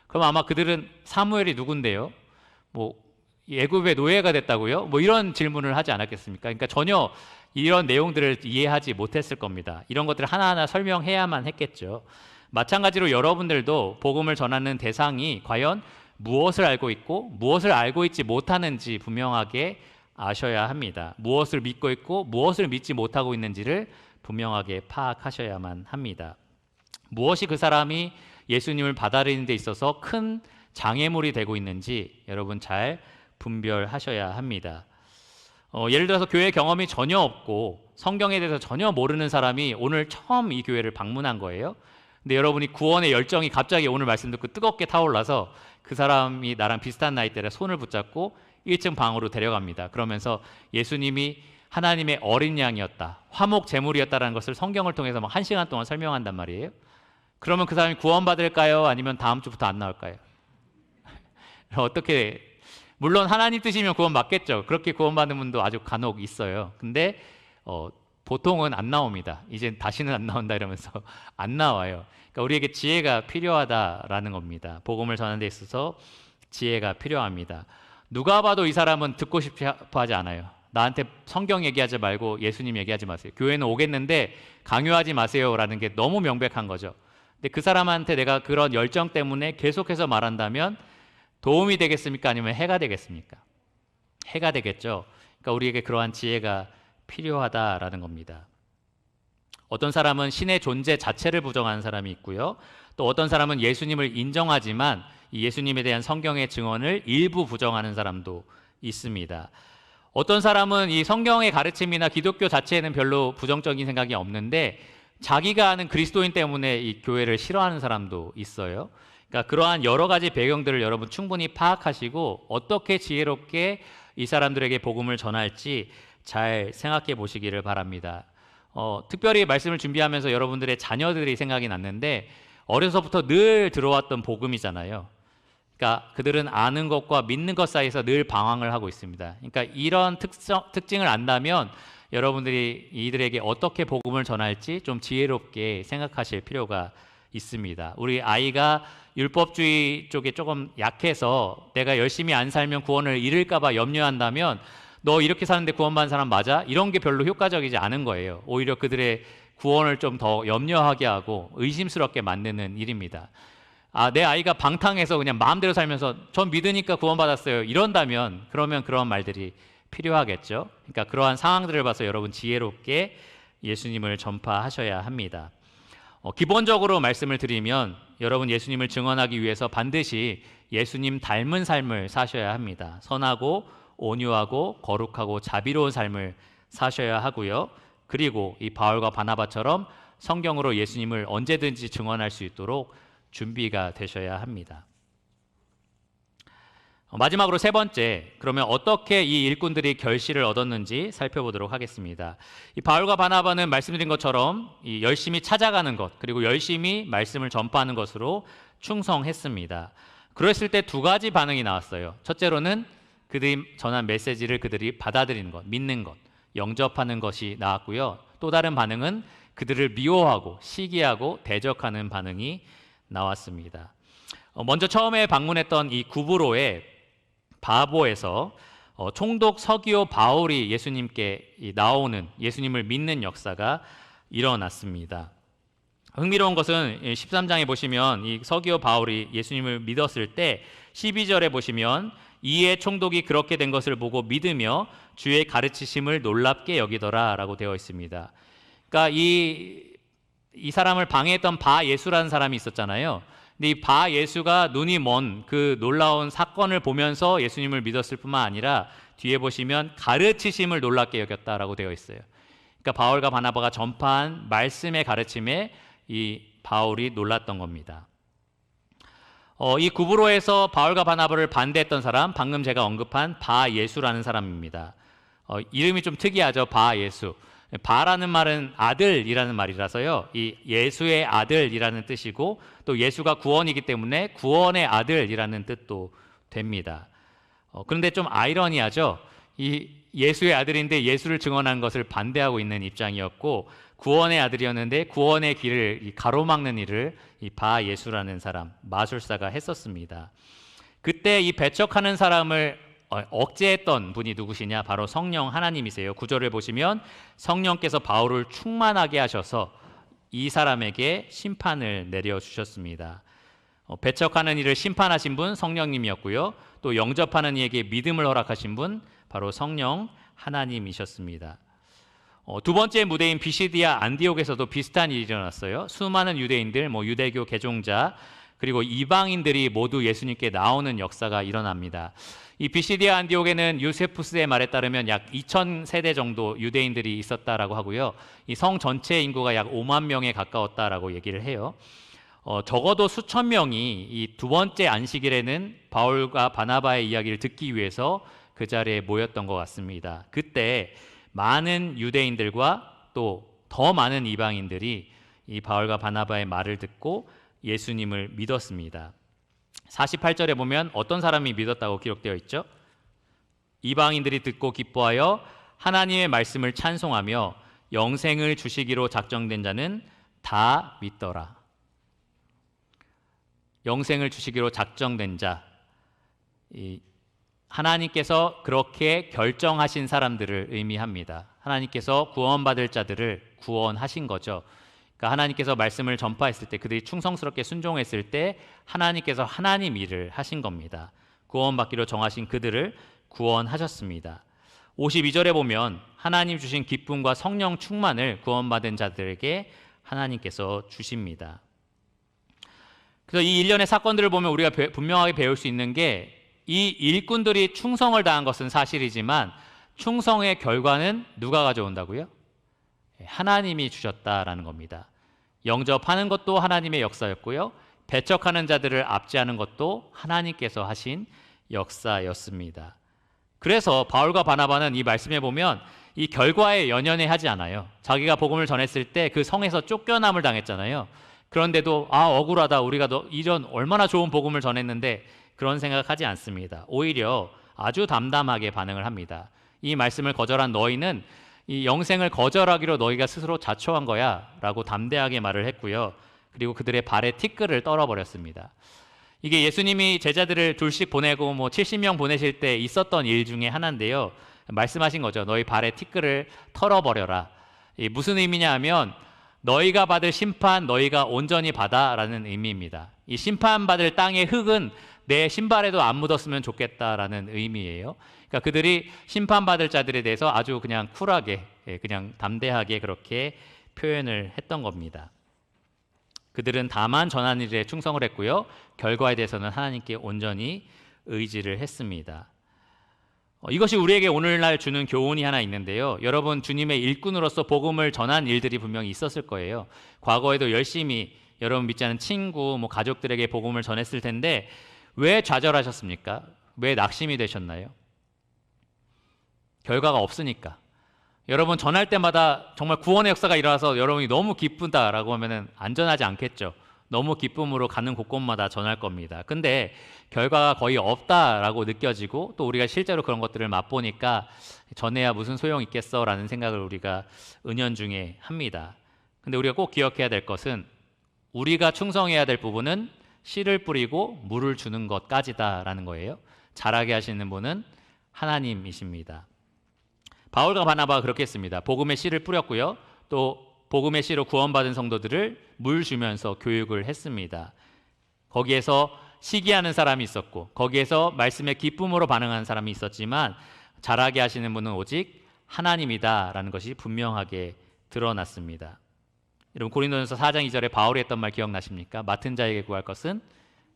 그럼 아마 그들은 사무엘이 누군데요? 애굽의 노예가 됐다고요? 이런 질문을 하지 않았겠습니까? 그러니까 전혀 이런 내용들을 이해하지 못했을 겁니다. 이런 것들을 하나하나 설명해야만 했겠죠. 마찬가지로 여러분들도 복음을 전하는 대상이 과연 무엇을 알고 있고 무엇을 알고 있지 못하는지 분명하게 아셔야 합니다. 무엇을 믿고 있고 무엇을 믿지 못하고 있는지를 분명하게 파악하셔야만 합니다. 무엇이 그 사람이 예수님을 받아들이는 데 있어서 큰 장애물이 되고 있는지 여러분 잘 분별하셔야 합니다. 예를 들어서 교회 경험이 전혀 없고 성경에 대해서 전혀 모르는 사람이 오늘 처음 이 교회를 방문한 거예요. 근데 여러분이 구원의 열정이 갑자기 오늘 말씀 듣고 뜨겁게 타올라서 그 사람이 나랑 비슷한 나이대라 손을 붙잡고 1층 방으로 데려갑니다. 그러면서 예수님이 하나님의 어린 양이었다, 화목 제물이었다라는 것을 성경을 통해서 막 1시간 동안 설명한단 말이에요. 그러면 그 사람이 구원받을까요? 아니면 다음 주부터 안 나올까요? 어떻게, 물론 하나님 뜻이면 구원 받겠죠. 그렇게 구원받는 분도 아주 간혹 있어요. 근데 보통은 안 나옵니다. 이제 다시는 안 나온다 이러면서 안 나와요. 그러니까 우리에게 지혜가 필요하다라는 겁니다. 복음을 전하는 데 있어서 지혜가 필요합니다. 누가 봐도 이 사람은 듣고 싶어 하지 않아요. 나한테 성경 얘기하지 말고 예수님 얘기하지 마세요. 교회는 오겠는데 강요하지 마세요라는 게 너무 명백한 거죠. 근데 그 사람한테 내가 그런 열정 때문에 계속해서 말한다면 도움이 되겠습니까? 아니면 해가 되겠습니까? 해가 되겠죠. 그러니까 우리에게 그러한 지혜가 필요하다라는 겁니다. 어떤 사람은 신의 존재 자체를 부정하는 사람이 있고요. 또 어떤 사람은 예수님을 인정하지만 이 예수님에 대한 성경의 증언을 일부 부정하는 사람도 있습니다. 어떤 사람은 이 성경의 가르침이나 기독교 자체에는 별로 부정적인 생각이 없는데 자기가 아는 그리스도인 때문에 이 교회를 싫어하는 사람도 있어요. 그러니까 그러한 여러 가지 배경들을 여러분 충분히 파악하시고 어떻게 지혜롭게 이 사람들에게 복음을 전할지 잘 생각해 보시기를 바랍니다. 특별히 말씀을 준비하면서 여러분들의 자녀들이 생각이 났는데 어려서부터 늘 들어왔던 복음이잖아요. 그러니까 그들은 아는 것과 믿는 것 사이에서 늘 방황을 하고 있습니다. 그러니까 이런 특징을 안다면 여러분들이 이들에게 어떻게 복음을 전할지 좀 지혜롭게 생각하실 필요가 있습니다. 우리 아이가 율법주의 쪽에 조금 약해서 내가 열심히 안 살면 구원을 잃을까 봐 염려한다면 너 이렇게 사는데 구원받은 사람 맞아? 이런 게 별로 효과적이지 않은 거예요. 오히려 그들의 구원을 좀 더 염려하게 하고 의심스럽게 만드는 일입니다. 내 아이가 방탕해서 그냥 마음대로 살면서 전 믿으니까 구원받았어요 이런다면 그러면 그런 말들이 필요하겠죠. 그러니까 그러한 상황들을 봐서 여러분 지혜롭게 예수님을 전파하셔야 합니다. 기본적으로 말씀을 드리면 여러분 예수님을 증언하기 위해서 반드시 예수님 닮은 삶을 사셔야 합니다. 선하고 온유하고 거룩하고 자비로운 삶을 사셔야 하고요. 그리고 이 바울과 바나바처럼 성경으로 예수님을 언제든지 증언할 수 있도록 준비가 되셔야 합니다. 마지막으로 세 번째, 그러면 어떻게 이 일꾼들이 결실을 얻었는지 살펴보도록 하겠습니다. 이 바울과 바나바는 말씀드린 것처럼 이 열심히 찾아가는 것, 그리고 열심히 말씀을 전파하는 것으로 충성했습니다. 그랬을 때 두 가지 반응이 나왔어요. 첫째로는 그들이 전한 메시지를 그들이 받아들이는 것, 믿는 것, 영접하는 것이 나왔고요. 또 다른 반응은 그들을 미워하고 시기하고 대적하는 반응이 나왔습니다. 먼저 처음에 방문했던 이 구브로의 바보에서 총독 서기오 바울이 예수님께 나오는, 예수님을 믿는 역사가 일어났습니다. 흥미로운 것은 13장에 보시면 이 서기오 바울이 예수님을 믿었을 때 12절에 보시면 이에 총독이 그렇게 된 것을 보고 믿으며 주의 가르치심을 놀랍게 여기더라 라고 되어 있습니다. 그러니까 이 이 사람을 방해했던 바 예수라는 사람이 있었잖아요. 근데 이 바 예수가 눈이 먼 그 놀라운 사건을 보면서 예수님을 믿었을 뿐만 아니라 뒤에 보시면 가르치심을 놀랍게 여겼다라고 되어 있어요. 그러니까 바울과 바나바가 전파한 말씀의 가르침에 이 바울이 놀랐던 겁니다. 이 구브로에서 바울과 바나바를 반대했던 사람, 방금 제가 언급한 바 예수라는 사람입니다. 이름이 좀 특이하죠. 바 예수. 바라는 말은 아들이라는 말이라서요. 이 예수의 아들이라는 뜻이고 또 예수가 구원이기 때문에 구원의 아들이라는 뜻도 됩니다. 그런데 좀 아이러니하죠. 이 예수의 아들인데 예수를 증언한 것을 반대하고 있는 입장이었고 구원의 아들이었는데 구원의 길을 가로막는 일을 이 바 예수라는 사람, 마술사가 했었습니다. 그때 이 배척하는 사람을 억제했던 분이 누구시냐? 바로 성령 하나님이세요. 9절을 보시면 성령께서 바울을 충만하게 하셔서 이 사람에게 심판을 내려주셨습니다. 배척하는 이를 심판하신 분 성령님이었고요. 또 영접하는 이에게 믿음을 허락하신 분 바로 성령 하나님이셨습니다. 두 번째 무대인 비시디아 안디옥에서도 비슷한 일이 일어났어요. 수많은 유대인들, 유대교 개종자 그리고 이방인들이 모두 예수님께 나오는 역사가 일어납니다. 이 비시디아 안디옥에는 요세푸스의 말에 따르면 약 2000세대 정도 유대인들이 있었다라고 하고요. 이 성 전체 인구가 약 5만 명에 가까웠다라고 얘기를 해요. 적어도 수천 명이 이 두 번째 안식일에는 바울과 바나바의 이야기를 듣기 위해서 그 자리에 모였던 것 같습니다. 그때 많은 유대인들과 또 더 많은 이방인들이 이 바울과 바나바의 말을 듣고 예수님을 믿었습니다. 48절에 보면 어떤 사람이 믿었다고 기록되어 있죠? 이방인들이 듣고 기뻐하여 하나님의 말씀을 찬송하며 영생을 주시기로 작정된 자는 다 믿더라. 영생을 주시기로 작정된 자, 하나님께서 그렇게 결정하신 사람들을 의미합니다. 하나님께서 구원받을 자들을 구원하신 거죠. 그러니까 하나님께서 말씀을 전파했을 때 그들이 충성스럽게 순종했을 때 하나님께서 하나님 일을 하신 겁니다. 구원받기로 정하신 그들을 구원하셨습니다. 52절에 보면 하나님 주신 기쁨과 성령 충만을 구원받은 자들에게 하나님께서 주십니다. 그래서 이 일련의 사건들을 보면 우리가 분명하게 배울 수 있는 게 이 일꾼들이 충성을 다한 것은 사실이지만 충성의 결과는 누가 가져온다고요? 하나님이 주셨다라는 겁니다. 영접하는 것도 하나님의 역사였고요. 배척하는 자들을 압제하는 것도 하나님께서 하신 역사였습니다. 그래서 바울과 바나바는 이 말씀에 보면 이 결과에 연연해하지 않아요. 자기가 복음을 전했을 때 그 성에서 쫓겨남을 당했잖아요. 그런데도 억울하다. 우리가 이런 얼마나 좋은 복음을 전했는데 그런 생각하지 않습니다. 오히려 아주 담담하게 반응을 합니다. 이 말씀을 거절한 너희는 이 영생을 거절하기로 너희가 스스로 자초한 거야 라고 담대하게 말을 했고요. 그리고 그들의 발에 티끌을 떨어버렸습니다. 이게 예수님이 제자들을 둘씩 보내고 70명 보내실 때 있었던 일 중에 하나인데요. 말씀하신 거죠. 너희 발에 티끌을 털어버려라. 무슨 의미냐 하면 너희가 받을 심판 너희가 온전히 받아라는 의미입니다. 이 심판받을 땅의 흙은 내 신발에도 안 묻었으면 좋겠다라는 의미예요. 그러니까 그들이 심판받을 자들에 대해서 아주 그냥 쿨하게, 그냥 담대하게 그렇게 표현을 했던 겁니다. 그들은 다만 전한 일에 충성을 했고요. 결과에 대해서는 하나님께 온전히 의지를 했습니다. 이것이 우리에게 오늘날 주는 교훈이 하나 있는데요. 여러분, 주님의 일꾼으로서 복음을 전한 일들이 분명히 있었을 거예요. 과거에도 열심히 여러분 믿지 않은 친구, 가족들에게 복음을 전했을 텐데 왜 좌절하셨습니까? 왜 낙심이 되셨나요? 결과가 없으니까. 여러분 전할 때마다 정말 구원의 역사가 일어나서 여러분이 너무 기쁘다라고 하면은 안전하지 않겠죠. 너무 기쁨으로 가는 곳곳마다 전할 겁니다. 근데 결과가 거의 없다라고 느껴지고 또 우리가 실제로 그런 것들을 맛보니까 전해야 무슨 소용 있겠어라는 생각을 우리가 은연중에 합니다. 근데 우리가 꼭 기억해야 될 것은 우리가 충성해야 될 부분은 씨를 뿌리고 물을 주는 것까지다라는 거예요. 잘하게 하시는 분은 하나님이십니다. 바울과 바나바가 그렇게 했습니다. 복음의 씨를 뿌렸고요. 또 복음의 씨로 구원받은 성도들을 물 주면서 교육을 했습니다. 거기에서 시기하는 사람이 있었고 거기에서 말씀의 기쁨으로 반응하는 사람이 있었지만 잘하게 하시는 분은 오직 하나님이다라는 것이 분명하게 드러났습니다. 여러분 고린도전서 4장 2절에 바울이 했던 말 기억나십니까? 맡은 자에게 구할 것은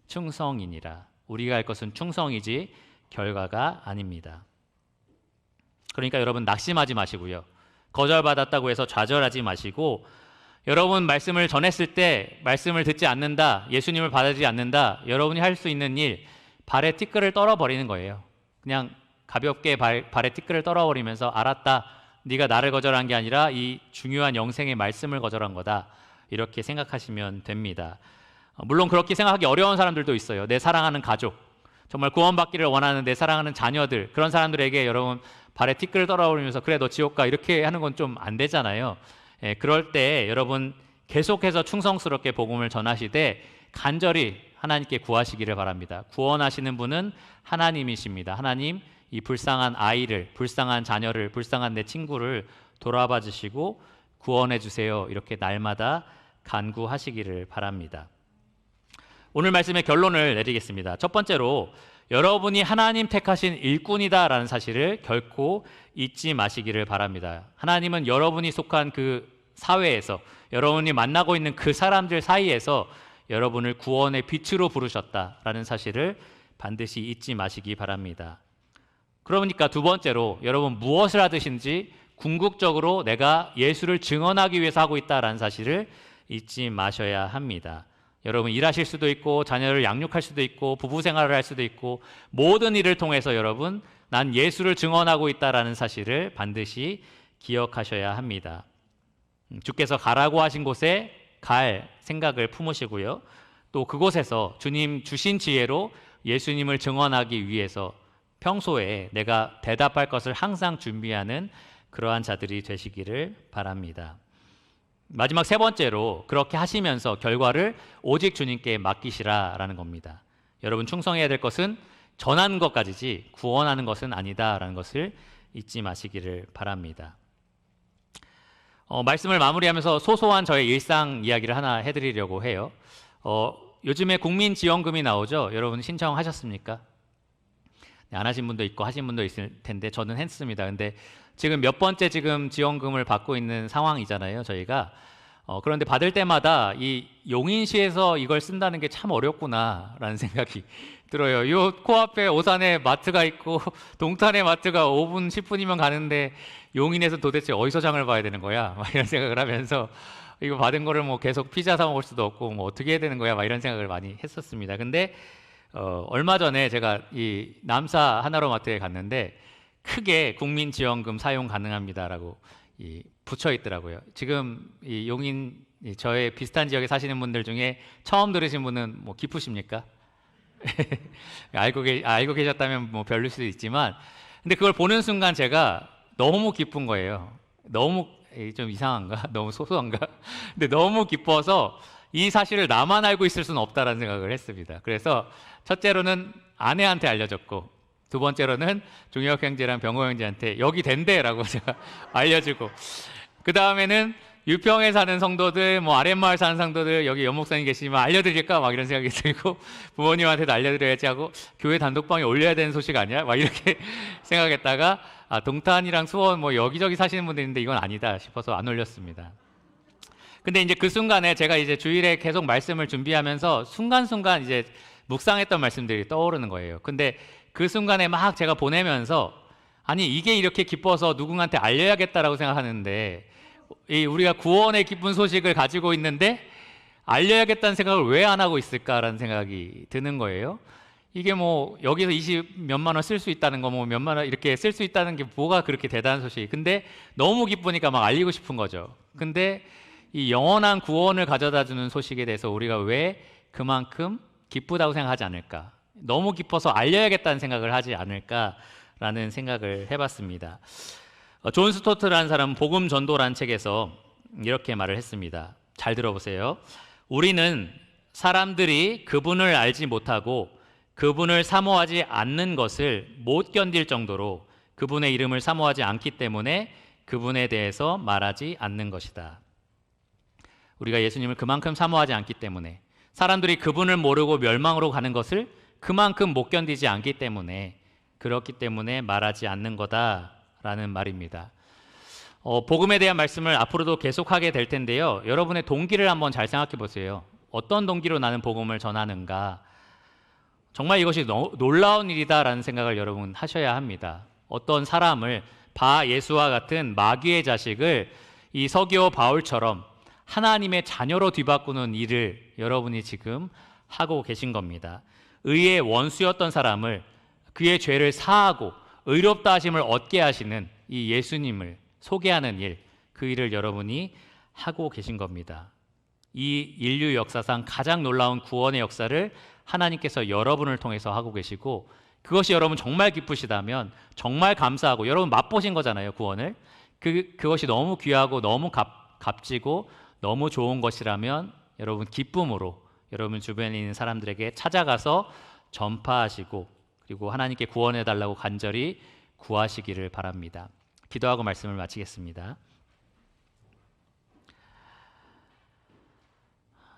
충성이니라. 우리가 할 것은 충성이지 결과가 아닙니다. 그러니까 여러분 낙심하지 마시고요. 거절받았다고 해서 좌절하지 마시고, 여러분 말씀을 전했을 때 말씀을 듣지 않는다, 예수님을 받아들이지 않는다, 여러분이 할 수 있는 일, 발에 티끌을 떨어버리는 거예요. 그냥 가볍게 발에 티끌을 떨어버리면서 알았다, 네가 나를 거절한 게 아니라 이 중요한 영생의 말씀을 거절한 거다, 이렇게 생각하시면 됩니다. 물론 그렇게 생각하기 어려운 사람들도 있어요. 내 사랑하는 가족, 정말 구원받기를 원하는 내 사랑하는 자녀들, 그런 사람들에게 여러분 발에 티끌을 떨어버리면서 그래 너 지옥 가 이렇게 하는 건 좀 안 되잖아요. 그럴 때 여러분 계속해서 충성스럽게 복음을 전하시되 간절히 하나님께 구하시기를 바랍니다. 구원하시는 분은 하나님이십니다. 하나님, 이 불쌍한 아이를, 불쌍한 자녀를, 불쌍한 내 친구를 돌아봐 주시고 구원해 주세요, 이렇게 날마다 간구하시기를 바랍니다. 오늘 말씀의 결론을 내리겠습니다. 첫 번째로, 여러분이 하나님 택하신 일꾼이다라는 사실을 결코 잊지 마시기를 바랍니다. 하나님은 여러분이 속한 그 사회에서, 여러분이 만나고 있는 그 사람들 사이에서 여러분을 구원의 빛으로 부르셨다라는 사실을 반드시 잊지 마시기 바랍니다. 그러니까 두 번째로, 여러분 무엇을 하듯인지 궁극적으로 내가 예수를 증언하기 위해서 하고 있다라는 사실을 잊지 마셔야 합니다. 여러분 일하실 수도 있고, 자녀를 양육할 수도 있고, 부부 생활을 할 수도 있고, 모든 일을 통해서 여러분 난 예수를 증언하고 있다라는 사실을 반드시 기억하셔야 합니다. 주께서 가라고 하신 곳에 갈 생각을 품으시고요, 또 그곳에서 주님 주신 지혜로 예수님을 증언하기 위해서 평소에 내가 대답할 것을 항상 준비하는 그러한 자들이 되시기를 바랍니다. 마지막 세 번째로, 그렇게 하시면서 결과를 오직 주님께 맡기시라라는 겁니다. 여러분 충성해야 될 것은 전하는 것까지지 구원하는 것은 아니다라는 것을 잊지 마시기를 바랍니다. 말씀을 마무리하면서 소소한 저의 일상 이야기를 하나 해드리려고 해요. 요즘에 국민지원금이 나오죠. 여러분 신청하셨습니까? 네, 안 하신 분도 있고 하신 분도 있을 텐데 저는 했습니다. 근데 지금 몇 번째 지금 지원금을 받고 있는 상황이잖아요, 저희가. 그런데 받을 때마다 이 용인시에서 이걸 쓴다는 게 참 어렵구나라는 생각이 들어요. 요 코앞에 오산에 마트가 있고 동탄에 마트가 5분, 10분이면 가는데 용인에서 도대체 어디서 장을 봐야 되는 거야? 막 이런 생각을 하면서 이거 받은 거를 뭐 계속 피자 사 먹을 수도 없고 뭐 어떻게 해야 되는 거야? 막 이런 생각을 많이 했었습니다. 근데 얼마 전에 제가 이 남사 하나로마트에 갔는데 크게 국민지원금 사용 가능합니다라고 붙여 있더라고요. 지금 이 용인 저의 비슷한 지역에 사시는 분들 중에 처음 들으신 분은 뭐 기쁘십니까? 알고 계셨다면 뭐 별일 수도 있지만, 근데 그걸 보는 순간 제가 너무 기쁜 거예요. 너무 좀 이상한가? 너무 소소한가? 근데 너무 기뻐서 이 사실을 나만 알고 있을 수는 없다라는 생각을 했습니다. 그래서 첫째로는 아내한테 알려줬고, 두 번째로는 종혁 형제랑 병호 형제한테 여기 된대라고 제가 알려주고, 그 다음에는 유평에 사는 성도들, 뭐 아랫마을 사는 성도들, 여기 연목사님 계시지만 알려드릴까? 막 이런 생각이 들고, 부모님한테도 알려드려야지 하고, 교회 단독방에 올려야 되는 소식 아니야? 막 이렇게 생각했다가, 동탄이랑 수원 뭐 여기저기 사시는 분들 있는데 이건 아니다 싶어서 안 올렸습니다. 근데 이제 그 순간에 제가 이제 주일에 계속 말씀을 준비하면서 순간순간 이제 묵상했던 말씀들이 떠오르는 거예요. 근데 그 순간에 막 제가 보내면서, 아니 이게 이렇게 기뻐서 누군가한테 알려야겠다라고 생각하는데, 우리가 구원의 기쁜 소식을 가지고 있는데 알려야겠다는 생각을 왜 안 하고 있을까라는 생각이 드는 거예요. 이게 뭐 여기서 20 몇만 원 쓸 수 있다는 거, 뭐 몇만 원 이렇게 쓸 수 있다는 게 뭐가 그렇게 대단한 소식. 근데 너무 기쁘니까 막 알리고 싶은 거죠. 근데 이 영원한 구원을 가져다 주는 소식에 대해서 우리가 왜 그만큼 기쁘다고 생각하지 않을까? 너무 기뻐서 알려야겠다는 생각을 하지 않을까라는 생각을 해봤습니다. 존 스토트라는 사람은 복음 전도라는 책에서 이렇게 말을 했습니다. 잘 들어보세요. 우리는 사람들이 그분을 알지 못하고 그분을 사모하지 않는 것을 못 견딜 정도로 그분의 이름을 사모하지 않기 때문에 그분에 대해서 말하지 않는 것이다. 우리가 예수님을 그만큼 사모하지 않기 때문에, 사람들이 그분을 모르고 멸망으로 가는 것을 그만큼 못 견디지 않기 때문에, 그렇기 때문에 말하지 않는 거다라는 말입니다. 복음에 대한 말씀을 앞으로도 계속하게 될 텐데요. 여러분의 동기를 한번 잘 생각해 보세요. 어떤 동기로 나는 복음을 전하는가? 정말 이것이 놀라운 일이다라는 생각을 여러분 하셔야 합니다. 어떤 사람을 바 예수와 같은 마귀의 자식을 이 서기오 바울처럼 하나님의 자녀로 뒤바꾸는 일을 여러분이 지금 하고 계신 겁니다. 의의 원수였던 사람을 그의 죄를 사하고 의롭다 하심을 얻게 하시는 이 예수님을 소개하는 일, 그 일을 여러분이 하고 계신 겁니다. 이 인류 역사상 가장 놀라운 구원의 역사를 하나님께서 여러분을 통해서 하고 계시고, 그것이 여러분 정말 기쁘시다면 정말 감사하고, 여러분 맛보신 거잖아요, 구원을. 그것이 너무 귀하고 너무 값지고 너무 좋은 것이라면 여러분 기쁨으로 여러분 주변에 있는 사람들에게 찾아가서 전파하시고, 그리고 하나님께 구원해 달라고 간절히 구하시기를 바랍니다. 기도하고 말씀을 마치겠습니다.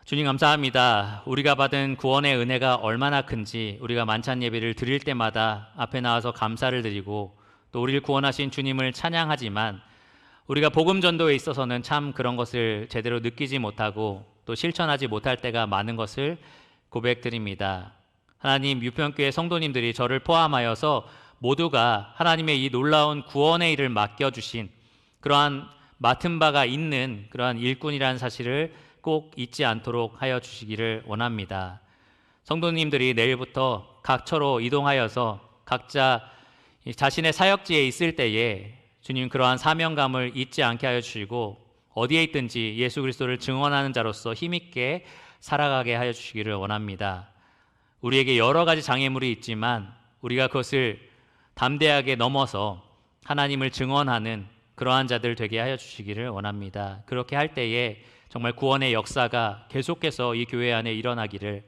주님 감사합니다. 우리가 받은 구원의 은혜가 얼마나 큰지 우리가 만찬 예배를 드릴 때마다 앞에 나와서 감사를 드리고 또 우리를 구원하신 주님을 찬양하지만, 우리가 복음 전도에 있어서는 참 그런 것을 제대로 느끼지 못하고 또 실천하지 못할 때가 많은 것을 고백드립니다. 하나님, 유평교회 성도님들이 저를 포함하여서 모두가 하나님의 이 놀라운 구원의 일을 맡겨주신 그러한 맡은 바가 있는 그러한 일꾼이라는 사실을 꼭 잊지 않도록 하여 주시기를 원합니다. 성도님들이 내일부터 각 처로 이동하여서 각자 자신의 사역지에 있을 때에 주님 그러한 사명감을 잊지 않게 하여 주시고, 어디에 있든지 예수 그리스도를 증언하는 자로서 힘있게 살아가게 하여 주시기를 원합니다. 우리에게 여러 가지 장애물이 있지만 우리가 그것을 담대하게 넘어서 하나님을 증언하는 그러한 자들 되게 하여 주시기를 원합니다. 그렇게 할 때에 정말 구원의 역사가 계속해서 이 교회 안에 일어나기를,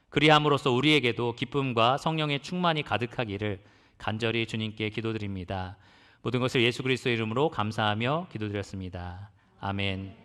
그리함으로써 우리에게도 기쁨과 성령의 충만이 가득하기를 간절히 주님께 기도드립니다. 모든 것을 예수 그리스도의 이름으로 감사하며 기도드렸습니다. 아멘.